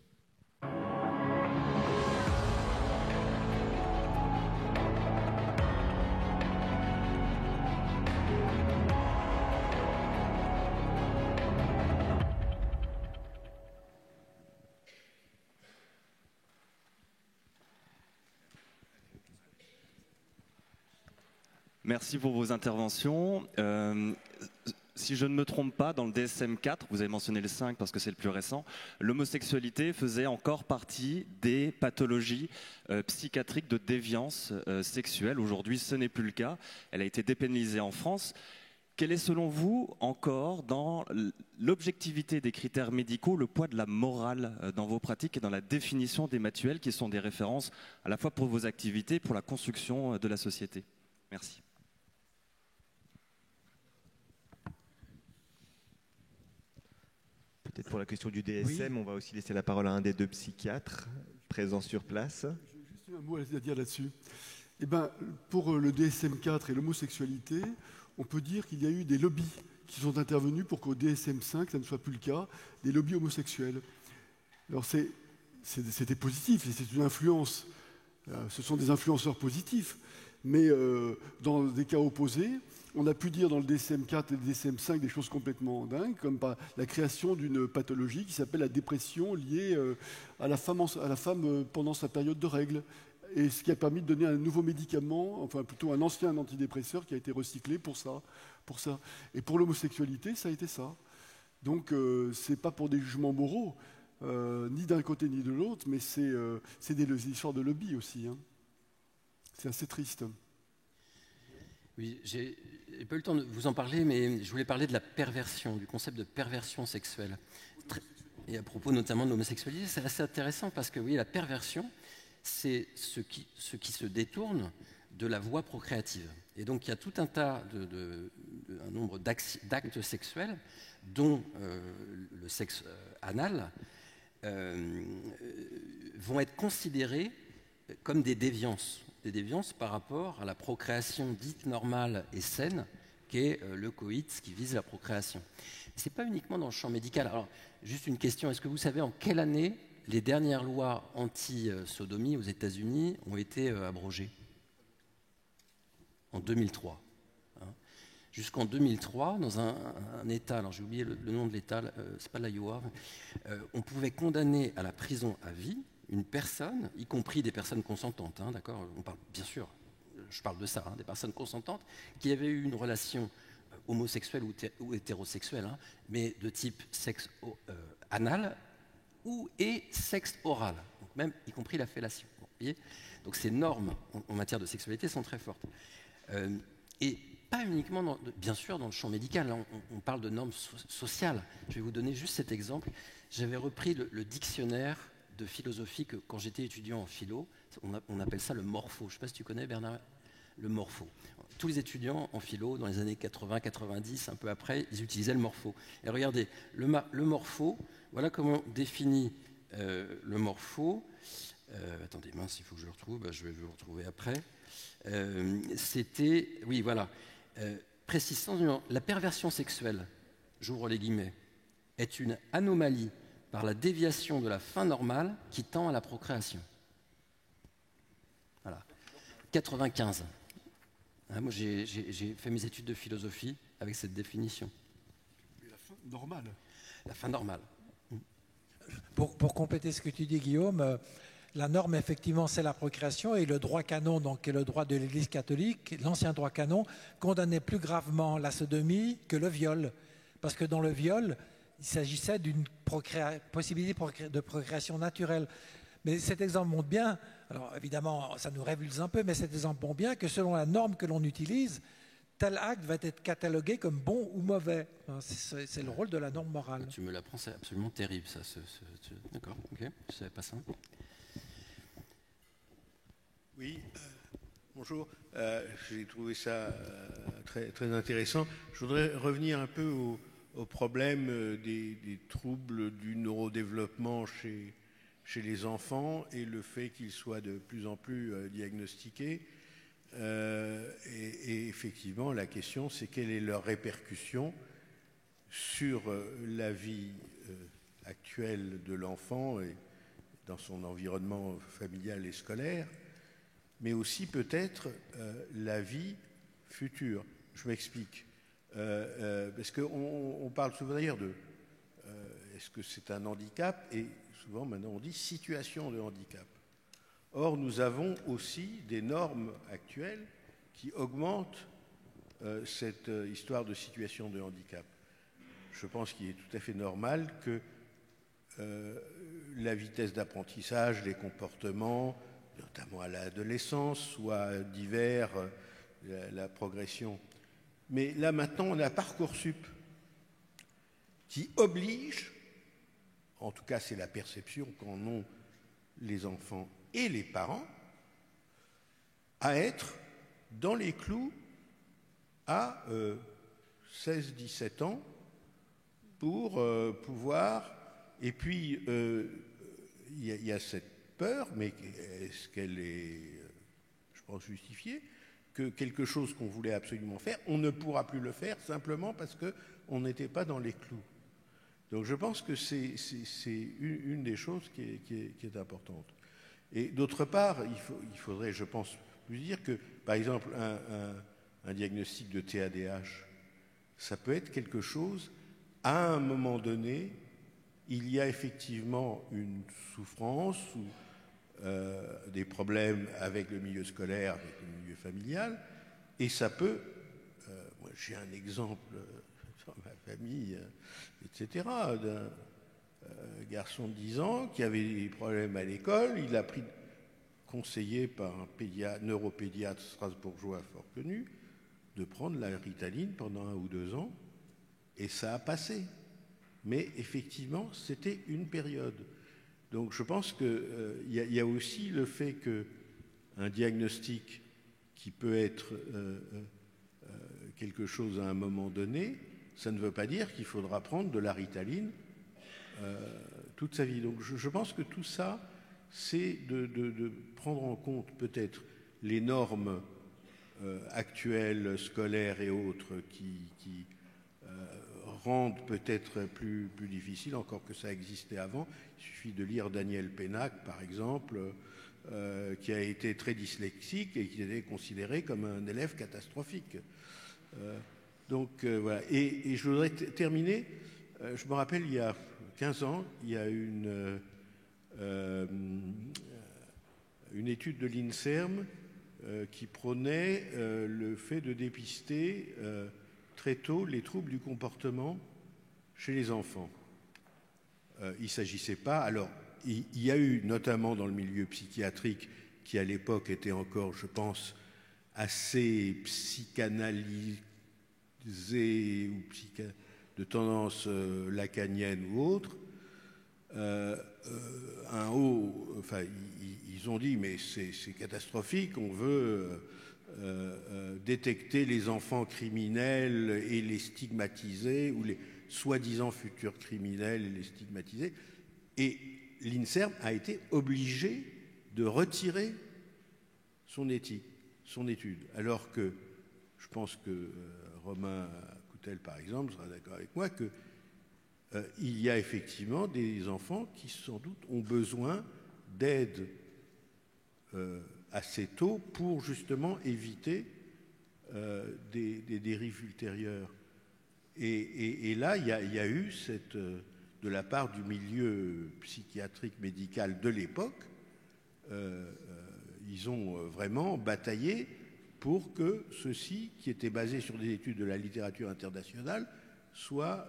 Merci pour vos interventions. Si je ne me trompe pas, dans le DSM-4, vous avez mentionné le 5 parce que c'est le plus récent, l'homosexualité faisait encore partie des pathologies psychiatriques de déviance sexuelle. Aujourd'hui, ce n'est plus le cas. Elle a été dépénalisée en France. Quel est selon vous encore dans l'objectivité des critères médicaux, le poids de la morale dans vos pratiques et dans la définition des mutuelles qui sont des références à la fois pour vos activités et pour la construction de la société? Merci. Peut-être pour la question du DSM, oui. On va aussi laisser la parole à un des deux psychiatres présents sur place. J'ai juste un mot à dire là-dessus. Eh ben, pour le DSM-4 et l'homosexualité, on peut dire qu'il y a eu des lobbies qui sont intervenus pour qu'au DSM-5, ça ne soit plus le cas, des lobbies homosexuels. Alors c'était positif, et c'est une influence. Ce sont des influenceurs positifs. Mais dans des cas opposés, on a pu dire dans le DSM-4 et le DSM-5 des choses complètement dingues, comme la création d'une pathologie qui s'appelle la dépression liée à la femme pendant sa période de règles. Et ce qui a permis de donner un nouveau médicament, enfin plutôt un ancien antidépresseur qui a été recyclé pour ça. Et pour l'homosexualité, ça a été ça. Donc c'est pas pour des jugements moraux, ni d'un côté ni de l'autre, mais c'est des histoires de lobby aussi. Hein. C'est assez triste. Oui, j'ai pas eu le temps de vous en parler, mais je voulais parler de la perversion, du concept de perversion sexuelle. Et à propos notamment de l'homosexualité, c'est assez intéressant parce que oui, la perversion, c'est ce qui se détourne de la voie procréative. Et donc il y a tout un tas un nombre d'actes sexuels, dont le sexe anal, vont être considérés comme des déviances par rapport à la procréation dite normale et saine, qui est le coït, qui vise la procréation. Ce n'est pas uniquement dans le champ médical. Alors, juste une question, est-ce que vous savez en quelle année les dernières lois anti-sodomie aux États-Unis ont été abrogées? En 2003. Hein. Jusqu'en 2003, dans un État, alors j'ai oublié le nom de l'État, c'est pas l'Iowa, on pouvait condamner à la prison à vie une personne, y compris des personnes consentantes, hein, d'accord, on parle, bien sûr, je parle de ça, hein, des personnes consentantes, qui avaient eu une relation homosexuelle ou hétérosexuelle, hein, mais de type sexe anal et sexe oral, donc même y compris la fellation. Vous voyez, donc ces normes en matière de sexualité sont très fortes. Et pas uniquement, bien sûr, dans le champ médical, là, on parle de normes sociales. Je vais vous donner juste cet exemple. J'avais repris le dictionnaire de philosophie que quand j'étais étudiant en philo, on appelle ça le morpho. Je ne sais pas si tu connais, Bernard, le morpho. Tous les étudiants en philo, dans les années 80-90, un peu après, ils utilisaient le morpho. Et regardez, le morpho, voilà comment on définit le morpho. Attendez, mince, il faut que je le retrouve, je vais vous retrouver après. C'était, oui, voilà, précisant, la perversion sexuelle, j'ouvre les guillemets, est une anomalie par la déviation de la fin normale qui tend à la procréation. Voilà. 95. Hein, moi, j'ai fait mes études de philosophie avec cette définition. Mais la fin normale. La fin normale. Pour compléter ce que tu dis, Guillaume, la norme, effectivement, c'est la procréation, et le droit canon, donc, qui est le droit de l'Église catholique, l'ancien droit canon, condamnait plus gravement la sodomie que le viol. Parce que dans le viol, il s'agissait d'une possibilité de procréation naturelle. Mais cet exemple montre bien, alors évidemment, ça nous révulse un peu, mais cet exemple montre bien que selon la norme que l'on utilise, tel acte va être catalogué comme bon ou mauvais. C'est le rôle de la norme morale. Tu me l'apprends, c'est absolument terrible, ça. D'accord, ok, je ne savais pas ça. Oui, bonjour. J'ai trouvé ça très, très intéressant. Je voudrais revenir un peu au problème des troubles du neurodéveloppement chez les enfants et le fait qu'ils soient de plus en plus diagnostiqués. Et effectivement, la question, c'est quelle est leur répercussion sur la vie actuelle de l'enfant et dans son environnement familial et scolaire, mais aussi peut-être la vie future. Je m'explique. Parce qu'on parle souvent d'ailleurs de est-ce que c'est un handicap, et souvent maintenant on dit situation de handicap. Or, nous avons aussi des normes actuelles qui augmentent cette histoire de situation de handicap. Je pense qu'il est tout à fait normal que la vitesse d'apprentissage, les comportements, notamment à l'adolescence, soient divers, la progression. Mais là, maintenant, on a Parcoursup qui oblige, en tout cas c'est la perception qu'en ont les enfants et les parents, à être dans les clous à 16-17 ans pour pouvoir... Et puis, il y a cette peur, mais est-ce qu'elle est, je pense, justifiée, que quelque chose qu'on voulait absolument faire, on ne pourra plus le faire simplement parce qu'on n'était pas dans les clous. Donc je pense que c'est une des choses qui est importante. Et d'autre part, il faudrait, je pense, plus dire que, par exemple, un diagnostic de TADH, ça peut être quelque chose, à un moment donné, il y a effectivement une souffrance ou des problèmes avec le milieu scolaire, avec le milieu familial, et ça peut, moi j'ai un exemple dans ma famille, etc., d'un garçon de 10 ans qui avait des problèmes à l'école, il a pris, conseillé par un neuropédiatre strasbourgeois fort connu, de prendre la Ritaline pendant 1 ou 2 ans, et ça a passé. Mais effectivement, c'était une période. Donc je pense qu'il y a aussi le fait qu'un diagnostic qui peut être quelque chose à un moment donné, ça ne veut pas dire qu'il faudra prendre de la Ritaline toute sa vie. Donc je pense que tout ça, c'est de prendre en compte peut-être les normes actuelles, scolaires et autres qui rendent peut-être plus difficile, encore que ça existait avant. Il suffit de lire Daniel Pénac, par exemple, qui a été très dyslexique et qui était considéré comme un élève catastrophique. Donc voilà. Et je voudrais terminer. Je me rappelle, il y a 15 ans, il y a une étude de l'INSERM qui prônait le fait de dépister très tôt les troubles du comportement chez les enfants. Il ne s'agissait pas... Alors, il y a eu, notamment dans le milieu psychiatrique, qui à l'époque était encore, je pense, assez psychanalysé ou de tendance lacanienne ou autre, ils ont dit, mais c'est catastrophique, on veut... détecter les enfants criminels et les stigmatiser, ou les soi-disant futurs criminels et les stigmatiser. Et l'INSERM a été obligé de retirer son étude. Alors que, je pense que Romain Coutel, par exemple, sera d'accord avec moi, qu'il y a effectivement des enfants qui, sans doute, ont besoin d'aide assez tôt pour justement éviter des dérives ultérieures. Et là, il y a eu de la part du milieu psychiatrique médical de l'époque, ils ont vraiment bataillé pour que ceci, qui était basé sur des études de la littérature internationale, soit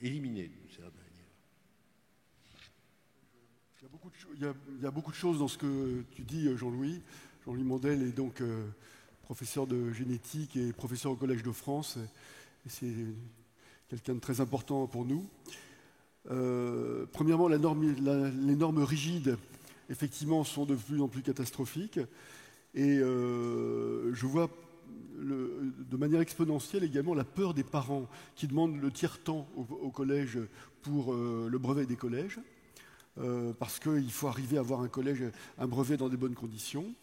éliminé d'une certaine manière. Il y a beaucoup de choses dans ce que tu dis, Jean-Louis. Jean-Louis Mandel est donc professeur de génétique et professeur au Collège de France. Et c'est quelqu'un de très important pour nous. Premièrement, les normes rigides, effectivement, sont de plus en plus catastrophiques. Et je vois de manière exponentielle également la peur des parents qui demandent le tiers-temps au collège pour le brevet des collèges. Parce qu'il faut arriver à avoir un brevet dans des bonnes conditions.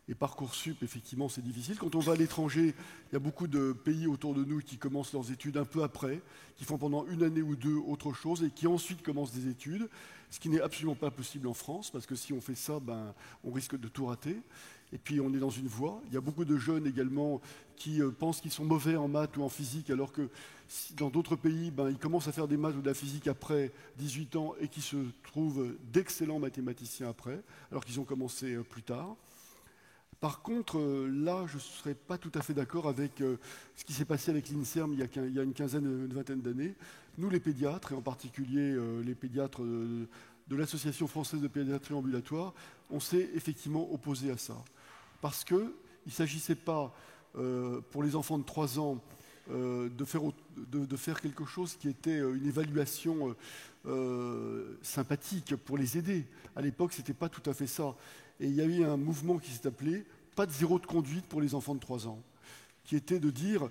Et Parcoursup, effectivement, c'est difficile. Quand on va à l'étranger, il y a beaucoup de pays autour de nous qui commencent leurs études un peu après, qui font pendant une année ou deux autre chose et qui ensuite commencent des études, ce qui n'est absolument pas possible en France, parce que si on fait ça, on risque de tout rater. Et puis on est dans une voie. Il y a beaucoup de jeunes également qui pensent qu'ils sont mauvais en maths ou en physique, alors que dans d'autres pays, ils commencent à faire des maths ou de la physique après 18 ans et qui se trouvent d'excellents mathématiciens après, alors qu'ils ont commencé plus tard. Par contre, là, je ne serais pas tout à fait d'accord avec ce qui s'est passé avec l'INSERM il y a une quinzaine, une vingtaine d'années. Nous, les pédiatres, et en particulier les pédiatres de l'Association française de pédiatrie ambulatoire, on s'est effectivement opposé à ça. Parce qu'il ne s'agissait pas, pour les enfants de 3 ans, de faire quelque chose qui était une évaluation sympathique pour les aider. À l'époque, ce n'était pas tout à fait ça. Et il y a eu un mouvement qui s'est appelé « Pas de zéro de conduite pour les enfants de 3 ans », qui était de dire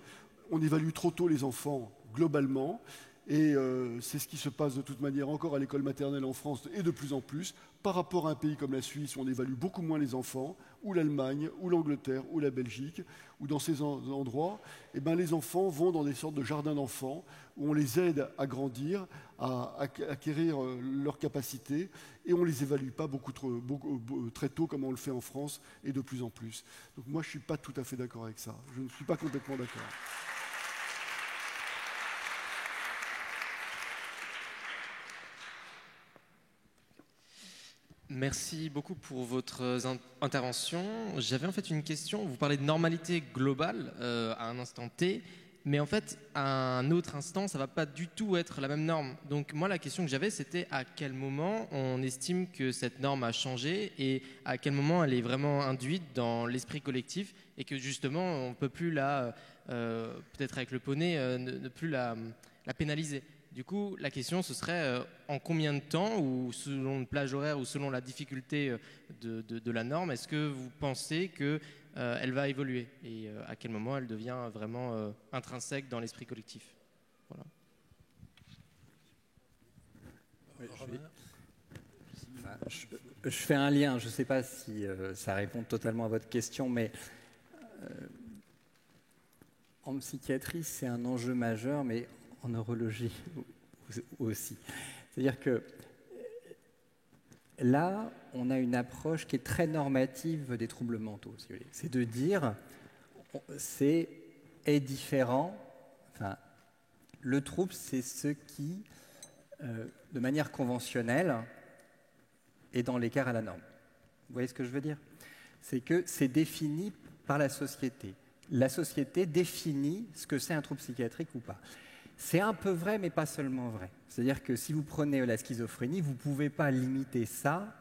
on évalue trop tôt les enfants globalement, et c'est ce qui se passe de toute manière encore à l'école maternelle en France et de plus en plus, par rapport à un pays comme la Suisse où on évalue beaucoup moins les enfants, ou l'Allemagne, ou l'Angleterre, ou la Belgique, où dans ces endroits, les enfants vont dans des sortes de jardins d'enfants, où on les aide à grandir, à acquérir leurs capacités, et on ne les évalue pas très tôt comme on le fait en France, et de plus en plus. Donc moi, je ne suis pas tout à fait d'accord avec ça. Je ne suis pas complètement d'accord. Merci beaucoup pour votre intervention. J'avais en fait une question. Vous parlez de normalité globale à un instant T, mais en fait, à un autre instant, ça ne va pas du tout être la même norme. Donc moi, la question que j'avais, c'était à quel moment on estime que cette norme a changé et à quel moment elle est vraiment induite dans l'esprit collectif et que justement, on ne peut plus peut-être avec le poney, ne plus la pénaliser. Du coup, la question, ce serait en combien de temps, ou selon une plage horaire, ou selon la difficulté de la norme, est-ce que vous pensez qu'elle va évoluer et à quel moment elle devient vraiment intrinsèque dans l'esprit collectif? Voilà. Oui, je fais un lien, je ne sais pas si ça répond totalement à votre question, mais en psychiatrie, c'est un enjeu majeur, mais en neurologie aussi. C'est-à-dire que là, on a une approche qui est très normative des troubles mentaux. Si vous voulez. C'est de dire, est différent. Enfin, le trouble, c'est ce qui, de manière conventionnelle, est dans l'écart à la norme. Vous voyez ce que je veux dire? C'est que c'est défini par la société. La société définit ce que c'est un trouble psychiatrique ou pas. C'est un peu vrai, mais pas seulement vrai. C'est-à-dire que si vous prenez la schizophrénie, vous ne pouvez pas limiter ça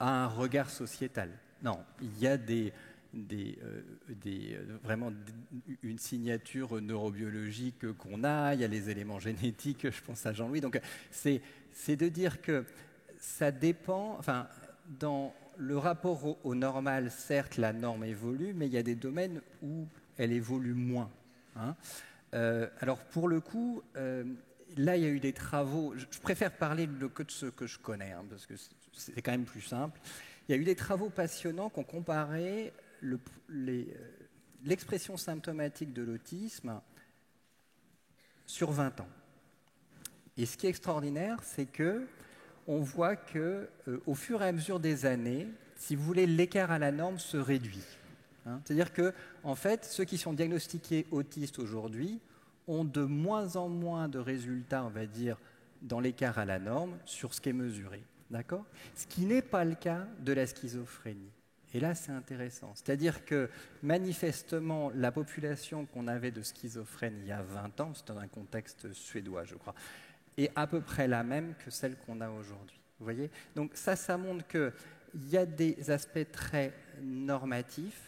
à un regard sociétal. Non, il y a vraiment une signature neurobiologique qu'on a, il y a les éléments génétiques, je pense à Jean-Louis. Donc c'est de dire que ça dépend, enfin, dans le rapport au normal, certes, la norme évolue, mais il y a des domaines où elle évolue moins. Alors pour le coup, là il y a eu des travaux, je préfère parler que de ceux que je connais, parce que c'est quand même plus simple. Il y a eu des travaux passionnants qui ont comparé l'expression symptomatique de l'autisme sur 20 ans. Et ce qui est extraordinaire, c'est qu'on voit qu'au fur et à mesure des années, si vous voulez, l'écart à la norme se réduit. C'est-à-dire que, en fait, ceux qui sont diagnostiqués autistes aujourd'hui ont de moins en moins de résultats, on va dire, dans l'écart à la norme sur ce qui est mesuré. D'accord ? Ce qui n'est pas le cas de la schizophrénie. Et là, c'est intéressant. C'est-à-dire que, manifestement, la population qu'on avait de schizophrènes il y a 20 ans, c'était dans un contexte suédois, je crois, est à peu près la même que celle qu'on a aujourd'hui. Vous voyez ? Donc ça montre qu'il y a des aspects très normatifs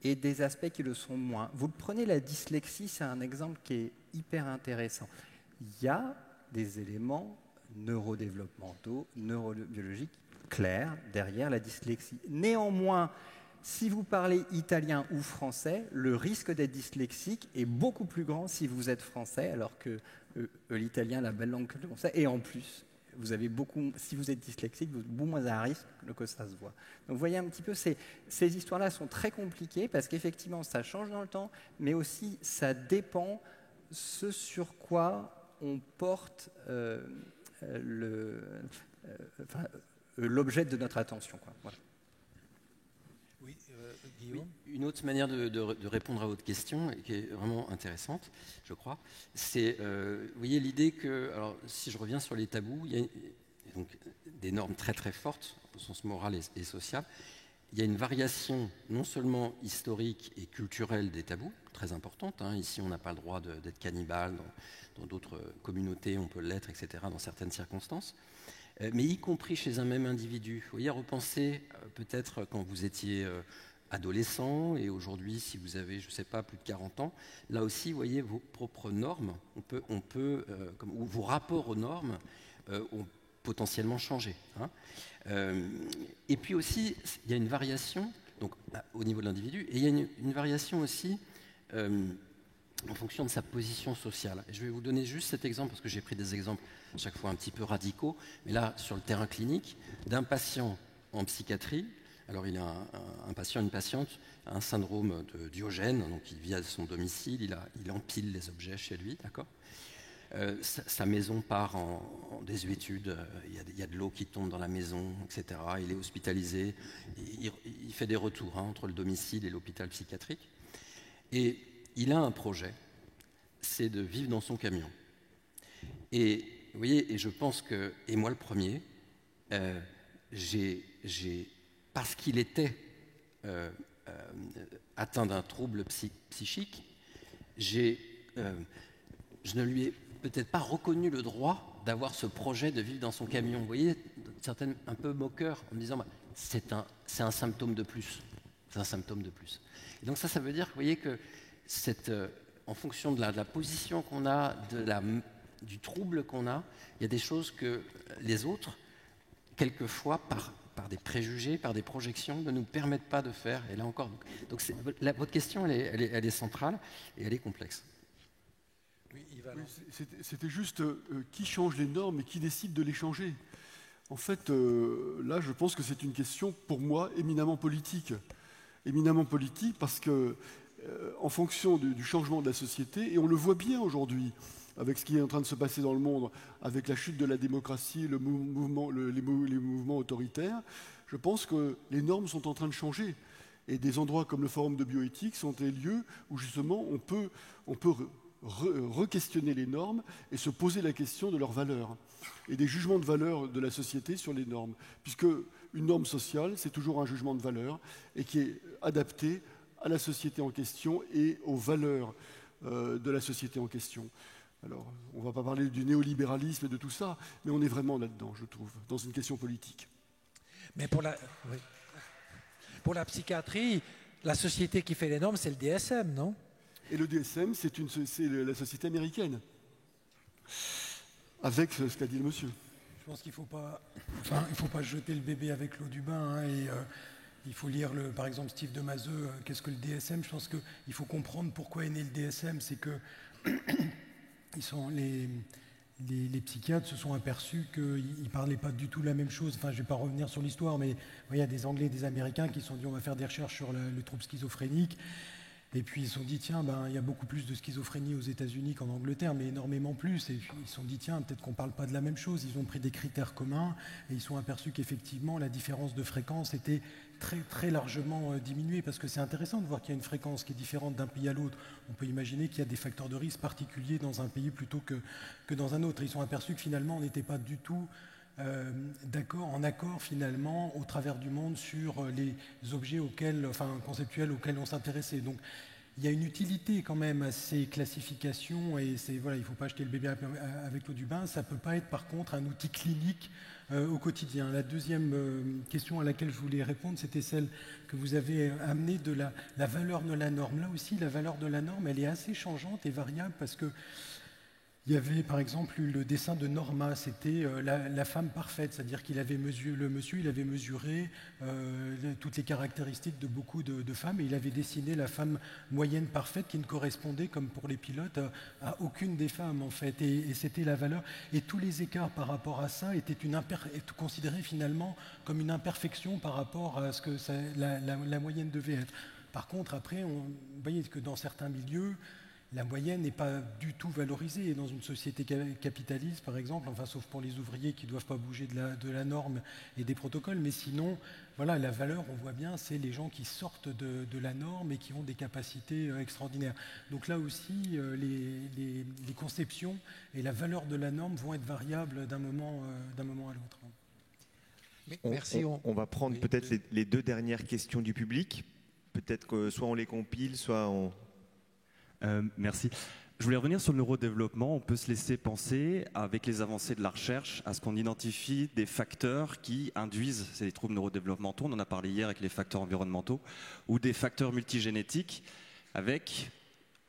et des aspects qui le sont moins. Vous prenez la dyslexie, c'est un exemple qui est hyper intéressant. Il y a des éléments neurodéveloppementaux, neurobiologiques clairs derrière la dyslexie. Néanmoins, si vous parlez italien ou français, le risque d'être dyslexique est beaucoup plus grand si vous êtes français, alors que l'italien, la belle langue que l'on sait, et en plus, vous avez si vous êtes dyslexique, vous êtes beaucoup moins à risque que ça se voit. Donc vous voyez un petit peu, ces histoires-là sont très compliquées parce qu'effectivement, ça change dans le temps, mais aussi ça dépend ce sur quoi on porte l'objet de notre attention, quoi. Voilà. Oui, Guillaume. Oui, une autre manière de répondre à votre question, et qui est vraiment intéressante, je crois, c'est, vous voyez, l'idée que, alors, si je reviens sur les tabous, il y a donc des normes très très fortes, au sens moral et social. Il y a une variation non seulement historique et culturelle des tabous, très importante. Ici, on n'a pas le droit d'être cannibale, dans d'autres communautés, on peut l'être, etc., dans certaines circonstances. Mais y compris chez un même individu. Vous voyez, repensez peut-être quand vous étiez adolescent et aujourd'hui, si vous avez, je ne sais pas, plus de 40 ans, là aussi, vous voyez, vos propres normes, ou vos rapports aux normes ont potentiellement changé. Et puis aussi, il y a une variation donc, au niveau de l'individu, et il y a une variation aussi en fonction de sa position sociale. Et je vais vous donner juste cet exemple, parce que j'ai pris des exemples à chaque fois un petit peu radicaux, mais là, sur le terrain clinique, d'un patient en psychiatrie. Alors, il a un patient, une patiente, un syndrome de Diogène, donc il vit à son domicile, il empile les objets chez lui, d'accord ? Sa maison part en désuétude, il y a de l'eau qui tombe dans la maison, etc. Il est hospitalisé, il fait des retours entre le domicile et l'hôpital psychiatrique. Et il a un projet, c'est de vivre dans son camion. Et vous voyez, et je pense que, et moi le premier, parce qu'il était atteint d'un trouble psychique, je ne lui ai peut-être pas reconnu le droit d'avoir ce projet de vivre dans son camion. Vous voyez, certaines un peu moqueur, en me disant c'est un symptôme de plus. C'est un symptôme de plus. Et donc ça veut dire que vous voyez que en fonction de la position qu'on a, du trouble qu'on a, il y a des choses que les autres, quelquefois, par des préjugés, par des projections, ne nous permettent pas de faire. Et là encore, donc votre question, elle est centrale et elle est complexe. Oui, c'était juste qui change les normes et qui décide de les changer. En fait, là, je pense que c'est une question, pour moi, éminemment politique. Éminemment politique parce que, en fonction du changement de la société, et on le voit bien aujourd'hui, avec ce qui est en train de se passer dans le monde, avec la chute de la démocratie, les mouvements autoritaires, je pense que les normes sont en train de changer. Et des endroits comme le Forum de bioéthique sont des lieux où justement on peut re-questionner les normes et se poser la question de leurs valeurs et des jugements de valeur de la société sur les normes. Puisque une norme sociale, c'est toujours un jugement de valeur et qui est adapté à la société en question et aux valeurs de la société en question. Alors, on ne va pas parler du néolibéralisme et de tout ça, mais on est vraiment là-dedans, je trouve, dans une question politique. Mais pour la psychiatrie, la société qui fait les normes, c'est le DSM, non ? Et le DSM, c'est la société américaine, avec ce qu'a dit le monsieur. Je pense qu'il ne faut pas jeter le bébé avec l'eau du bain. Il faut lire, par exemple, Steve Demazeux, qu'est-ce que le DSM ? Je pense qu'il faut comprendre pourquoi est né le DSM. C'est que les psychiatres se sont aperçus qu'ils ne parlaient pas du tout la même chose. Enfin, je ne vais pas revenir sur l'histoire, mais il y a des Anglais et des Américains qui se sont dit on va faire des recherches sur le trouble schizophrénique. Et puis ils se sont dit tiens, il y a beaucoup plus de schizophrénie aux États-Unis qu'en Angleterre, mais énormément plus. Et puis ils se sont dit tiens, peut-être qu'on ne parle pas de la même chose. Ils ont pris des critères communs et ils se sont aperçus qu'effectivement la différence de fréquence était très, très largement diminuée, parce que c'est intéressant de voir qu'il y a une fréquence qui est différente d'un pays à l'autre. On peut imaginer qu'il y a des facteurs de risque particuliers dans un pays plutôt que dans un autre. Ils se sont aperçus que finalement on n'était pas du tout en accord finalement au travers du monde sur les objets conceptuels auxquels on s'intéressait. Donc il y a une utilité quand même à ces classifications et voilà, il ne faut pas jeter le bébé avec l'eau du bain. Ça ne peut pas être par contre un outil clinique au quotidien. La deuxième question à laquelle je voulais répondre, c'était celle que vous avez amenée de la valeur de la norme. Là aussi, la valeur de la norme, elle est assez changeante et variable parce que il y avait par exemple le dessin de Norma, c'était la femme parfaite, c'est-à-dire qu'il avait le monsieur, il avait mesuré toutes les caractéristiques de beaucoup de femmes et il avait dessiné la femme moyenne parfaite qui ne correspondait, comme pour les pilotes, à aucune des femmes en fait. Et c'était la valeur. Et tous les écarts par rapport à ça étaient considérés finalement comme une imperfection par rapport à ce que la moyenne devait être. Par contre, après, vous voyez que dans certains milieux, la moyenne n'est pas du tout valorisée. Et dans une société capitaliste, par exemple, enfin, sauf pour les ouvriers qui ne doivent pas bouger de la norme et des protocoles, mais sinon, voilà, la valeur, on voit bien, c'est les gens qui sortent de la norme et qui ont des capacités extraordinaires. Donc là aussi, les conceptions et la valeur de la norme vont être variables d'un moment à l'autre. Merci. On va prendre peut-être les deux dernières questions du public. Peut-être que soit on les compile, soit on... Merci. Je voulais revenir sur le neurodéveloppement. On peut se laisser penser, avec les avancées de la recherche, à ce qu'on identifie des facteurs qui induisent ces troubles neurodéveloppementaux. On en a parlé hier avec les facteurs environnementaux, ou des facteurs multigénétiques, avec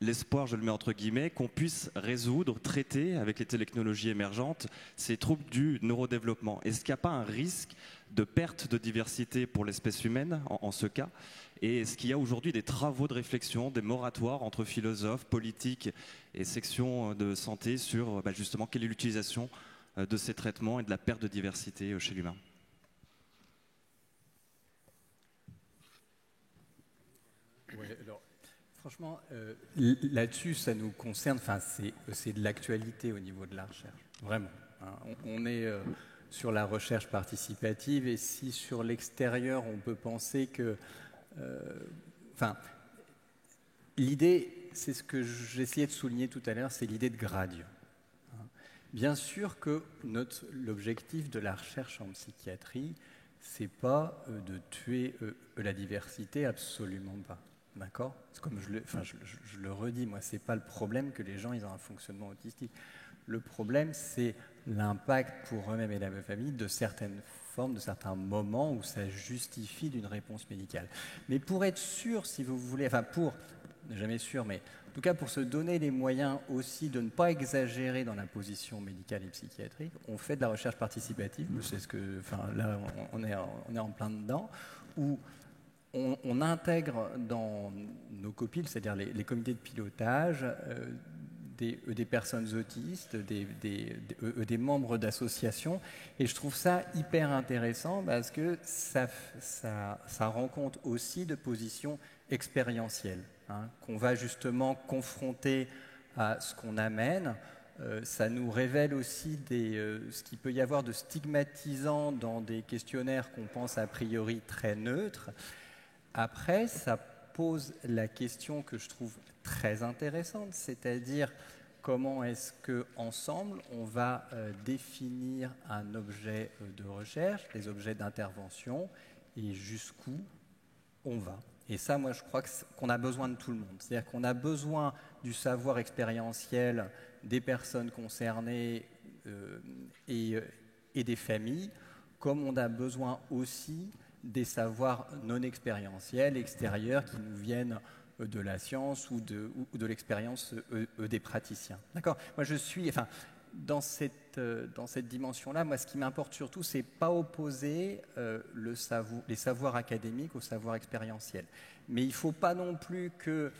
l'espoir, je le mets entre guillemets, qu'on puisse résoudre, traiter, avec les technologies émergentes, ces troubles du neurodéveloppement. Est-ce qu'il n'y a pas un risque de perte de diversité pour l'espèce humaine en ce cas ? Et est-ce qu'il y a aujourd'hui des travaux de réflexion, des moratoires entre philosophes, politiques et sections de santé sur justement quelle est l'utilisation de ces traitements et de la perte de diversité chez l'humain ? Ouais, alors, franchement, là-dessus, ça nous concerne, c'est de l'actualité au niveau de la recherche, vraiment. Hein. On est sur la recherche participative et si sur l'extérieur, on peut penser que l'idée, c'est ce que j'essayais de souligner tout à l'heure, c'est l'idée de gradient. Bien sûr que l'objectif de la recherche en psychiatrie, c'est pas de tuer la diversité, absolument pas. D'accord ? Comme je le redis, moi, c'est pas le problème que les gens ils ont un fonctionnement autistique. Le problème, c'est l'impact pour eux-mêmes et la famille de certaines formes, de certains moments où ça justifie d'une réponse médicale. Mais pour être sûr, si vous voulez, jamais sûr, mais en tout cas pour se donner les moyens aussi de ne pas exagérer dans la position médicale et psychiatrique, on fait de la recherche participative, c'est ce que, là on est en plein dedans, où on intègre dans nos copiles, c'est-à-dire les comités de pilotage, des personnes autistes, des membres d'associations. Et je trouve ça hyper intéressant parce que ça rend compte aussi de positions expérientielles, hein, qu'on va justement confronter à ce qu'on amène. Ça nous révèle aussi ce qu'il peut y avoir de stigmatisant dans des questionnaires qu'on pense a priori très neutres. Après, ça pose la question que je trouve très intéressante, c'est-à-dire comment est-ce qu'ensemble on va définir un objet de recherche, des objets d'intervention, et jusqu'où on va. Et ça, moi, je crois qu'on a besoin de tout le monde. C'est-à-dire qu'on a besoin du savoir expérientiel des personnes concernées et des familles, comme on a besoin aussi des savoirs non expérientiels, extérieurs, qui nous viennent de la science ou de l'expérience des praticiens. D'accord ? Moi, je suis, dans cette dimension-là, moi, ce qui m'importe surtout, c'est pas opposer les savoirs académiques aux savoirs expérientiels. Mais il ne faut pas non plus que,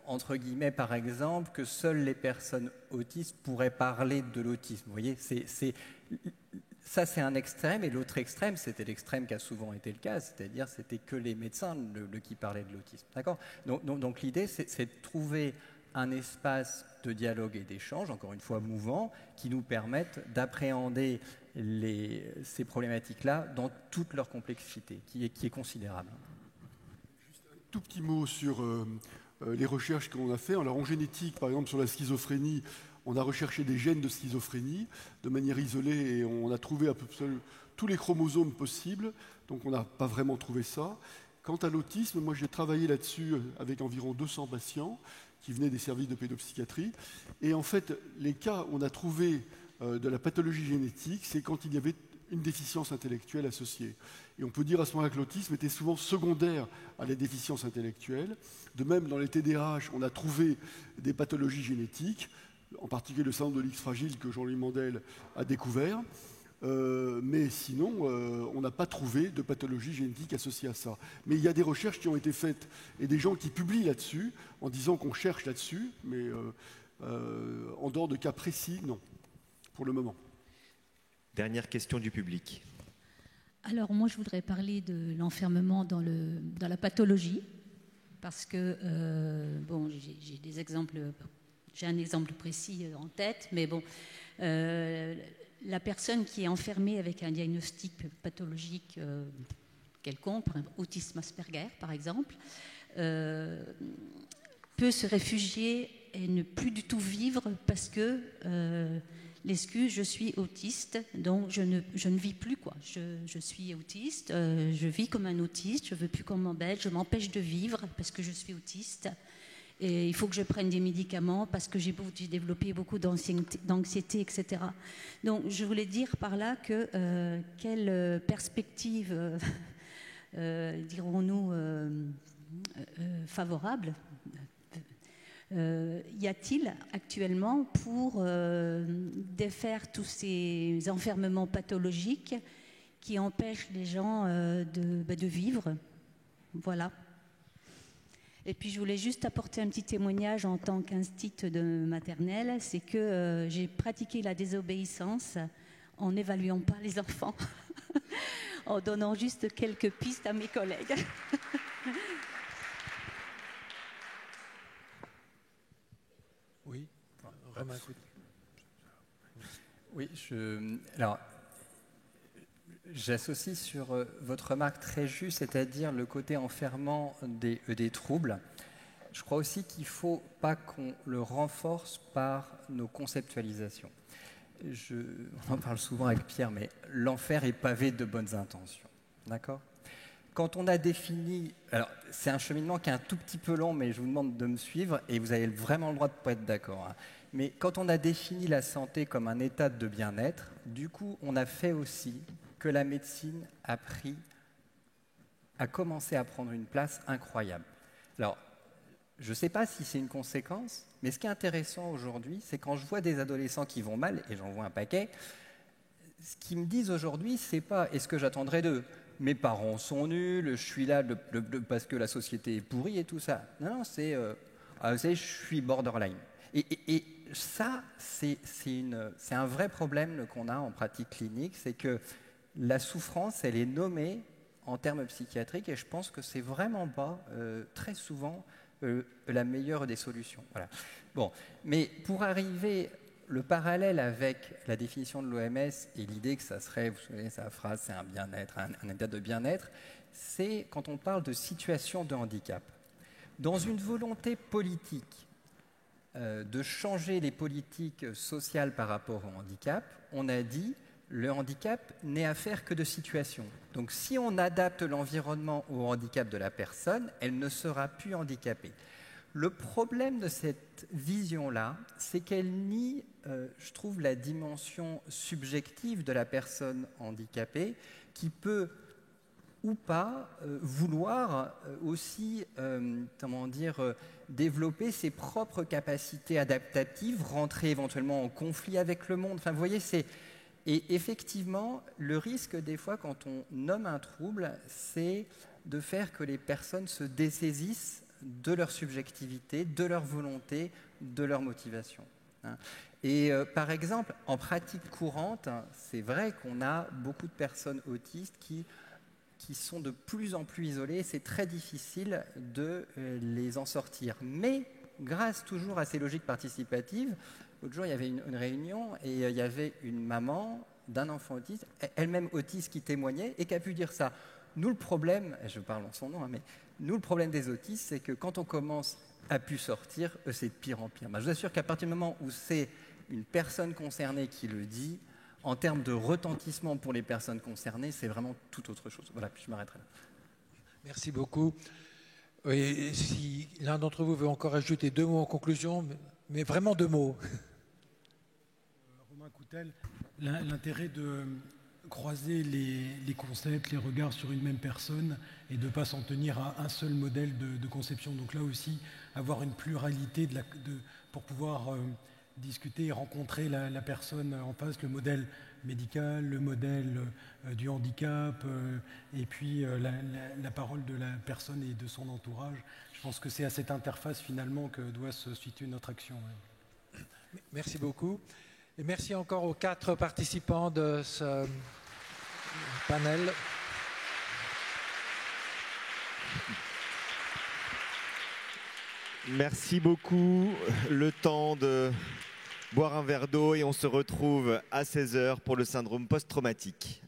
entre guillemets, par exemple, que seules les personnes autistes pourraient parler de l'autisme. Vous voyez, ça, c'est un extrême, et l'autre extrême, c'était l'extrême qui a souvent été le cas, c'est-à-dire c'était que les médecins qui parlaient de l'autisme. D'accord ? Donc l'idée, c'est de trouver un espace de dialogue et d'échange, encore une fois mouvant, qui nous permette d'appréhender ces problématiques-là dans toute leur complexité, qui est considérable. Juste un tout petit mot sur les recherches qu'on a fait. Alors en génétique, par exemple, sur la schizophrénie, On a recherché des gènes de schizophrénie de manière isolée et on a trouvé à peu près tous les chromosomes possibles, donc on n'a pas vraiment trouvé ça. Quant à l'autisme, moi j'ai travaillé là-dessus avec environ 200 patients qui venaient des services de pédopsychiatrie. Et en fait, les cas où on a trouvé de la pathologie génétique, c'est quand il y avait une déficience intellectuelle associée. Et on peut dire à ce moment-là que l'autisme était souvent secondaire à la déficience intellectuelle. De même, dans les TDAH, on a trouvé des pathologies génétiques, en particulier le syndrome de l'X fragile que Jean-Louis Mandel a découvert. Mais sinon, on n'a pas trouvé de pathologie génétique associée à ça. Mais il y a des recherches qui ont été faites et des gens qui publient là-dessus en disant qu'on cherche là-dessus, mais en dehors de cas précis, non, pour le moment. Dernière question du public. Alors moi, je voudrais parler de l'enfermement dans la pathologie, parce que, bon, j'ai des exemples, j'ai un exemple précis en tête, mais bon, la personne qui est enfermée avec un diagnostic pathologique quelconque, autisme Asperger par exemple, peut se réfugier et ne plus du tout vivre parce que l'excuse je suis autiste, donc je ne vis plus quoi. Je suis autiste, je vis comme un autiste, je veux plus qu'on m'embête, je m'empêche de vivre parce que je suis autiste. Et il faut que je prenne des médicaments parce que j'ai développé beaucoup d'anxiété, etc. Donc, je voulais dire par là que quelle perspective, dirons-nous, favorable y a-t-il actuellement pour défaire tous ces enfermements pathologiques qui empêchent les gens de vivre? Voilà. Et puis je voulais juste apporter un petit témoignage en tant qu'institut de maternelle, c'est que j'ai pratiqué la désobéissance en n'évaluant pas les enfants, en donnant juste quelques pistes à mes collègues. Oui, Romain, écoute. Oui, alors, j'associe sur votre remarque très juste, c'est-à-dire le côté enfermant des troubles. Je crois aussi qu'il ne faut pas qu'on le renforce par nos conceptualisations. On en parle souvent avec Pierre, mais l'enfer est pavé de bonnes intentions. D'accord ? Quand on a défini... Alors, c'est un cheminement qui est un tout petit peu long, mais je vous demande de me suivre, et vous avez vraiment le droit de ne pas être d'accord. Hein. Mais quand on a défini la santé comme un état de bien-être, du coup, on a fait aussi que la médecine a commencé à prendre une place incroyable. Alors, je ne sais pas si c'est une conséquence, mais ce qui est intéressant aujourd'hui, c'est quand je vois des adolescents qui vont mal, et j'en vois un paquet, ce qu'ils me disent aujourd'hui, c'est pas « est-ce que j'attendrai d'eux ?» Mes parents sont nuls, je suis là parce que la société est pourrie et tout ça. Non, c'est vous savez, je suis borderline. Et ça, c'est un vrai problème qu'on a en pratique clinique, c'est que la souffrance, elle est nommée en termes psychiatriques et je pense que c'est vraiment pas très souvent la meilleure des solutions. Voilà. Bon, mais pour arriver, le parallèle avec la définition de l'OMS et l'idée que ça serait, vous savez, sa phrase, c'est un bien-être, un état de bien-être, c'est quand on parle de situation de handicap. Dans une volonté politique de changer les politiques sociales par rapport au handicap, on a dit le handicap n'est affaire que de situation. Donc si on adapte l'environnement au handicap de la personne, elle ne sera plus handicapée. Le problème de cette vision-là, c'est qu'elle nie, je trouve, la dimension subjective de la personne handicapée qui peut ou pas vouloir aussi, développer ses propres capacités adaptatives, rentrer éventuellement en conflit avec le monde. Enfin, vous voyez, et effectivement, le risque des fois, quand on nomme un trouble, c'est de faire que les personnes se dessaisissent de leur subjectivité, de leur volonté, de leur motivation. Et par exemple, en pratique courante, c'est vrai qu'on a beaucoup de personnes autistes qui sont de plus en plus isolées. C'est très difficile de les en sortir. Mais grâce toujours à ces logiques participatives, l'autre jour, il y avait une réunion et il y avait une maman d'un enfant autiste, elle-même autiste, qui témoignait et qui a pu dire ça. Nous, le problème, et je parle en son nom, mais nous, le problème des autistes, c'est que quand on commence à pu sortir, c'est de pire en pire. Je vous assure qu'à partir du moment où c'est une personne concernée qui le dit, en termes de retentissement pour les personnes concernées, c'est vraiment tout autre chose. Voilà, puis je m'arrêterai là. Merci beaucoup. Oui, si l'un d'entre vous veut encore ajouter 2 mots en conclusion, mais vraiment 2 mots. Romain Coutel, l'intérêt de croiser les concepts, les regards sur une même personne et de ne pas s'en tenir à un seul modèle de conception. Donc là aussi, avoir une pluralité pour pouvoir discuter et rencontrer la personne en face, le modèle médical, le modèle du handicap, et puis la parole de la personne et de son entourage. Je pense que c'est à cette interface finalement que doit se situer notre action. Merci beaucoup. Et merci encore aux 4 participants de ce panel. Merci beaucoup. Le temps de boire un verre d'eau et on se retrouve à 16h pour le syndrome post-traumatique.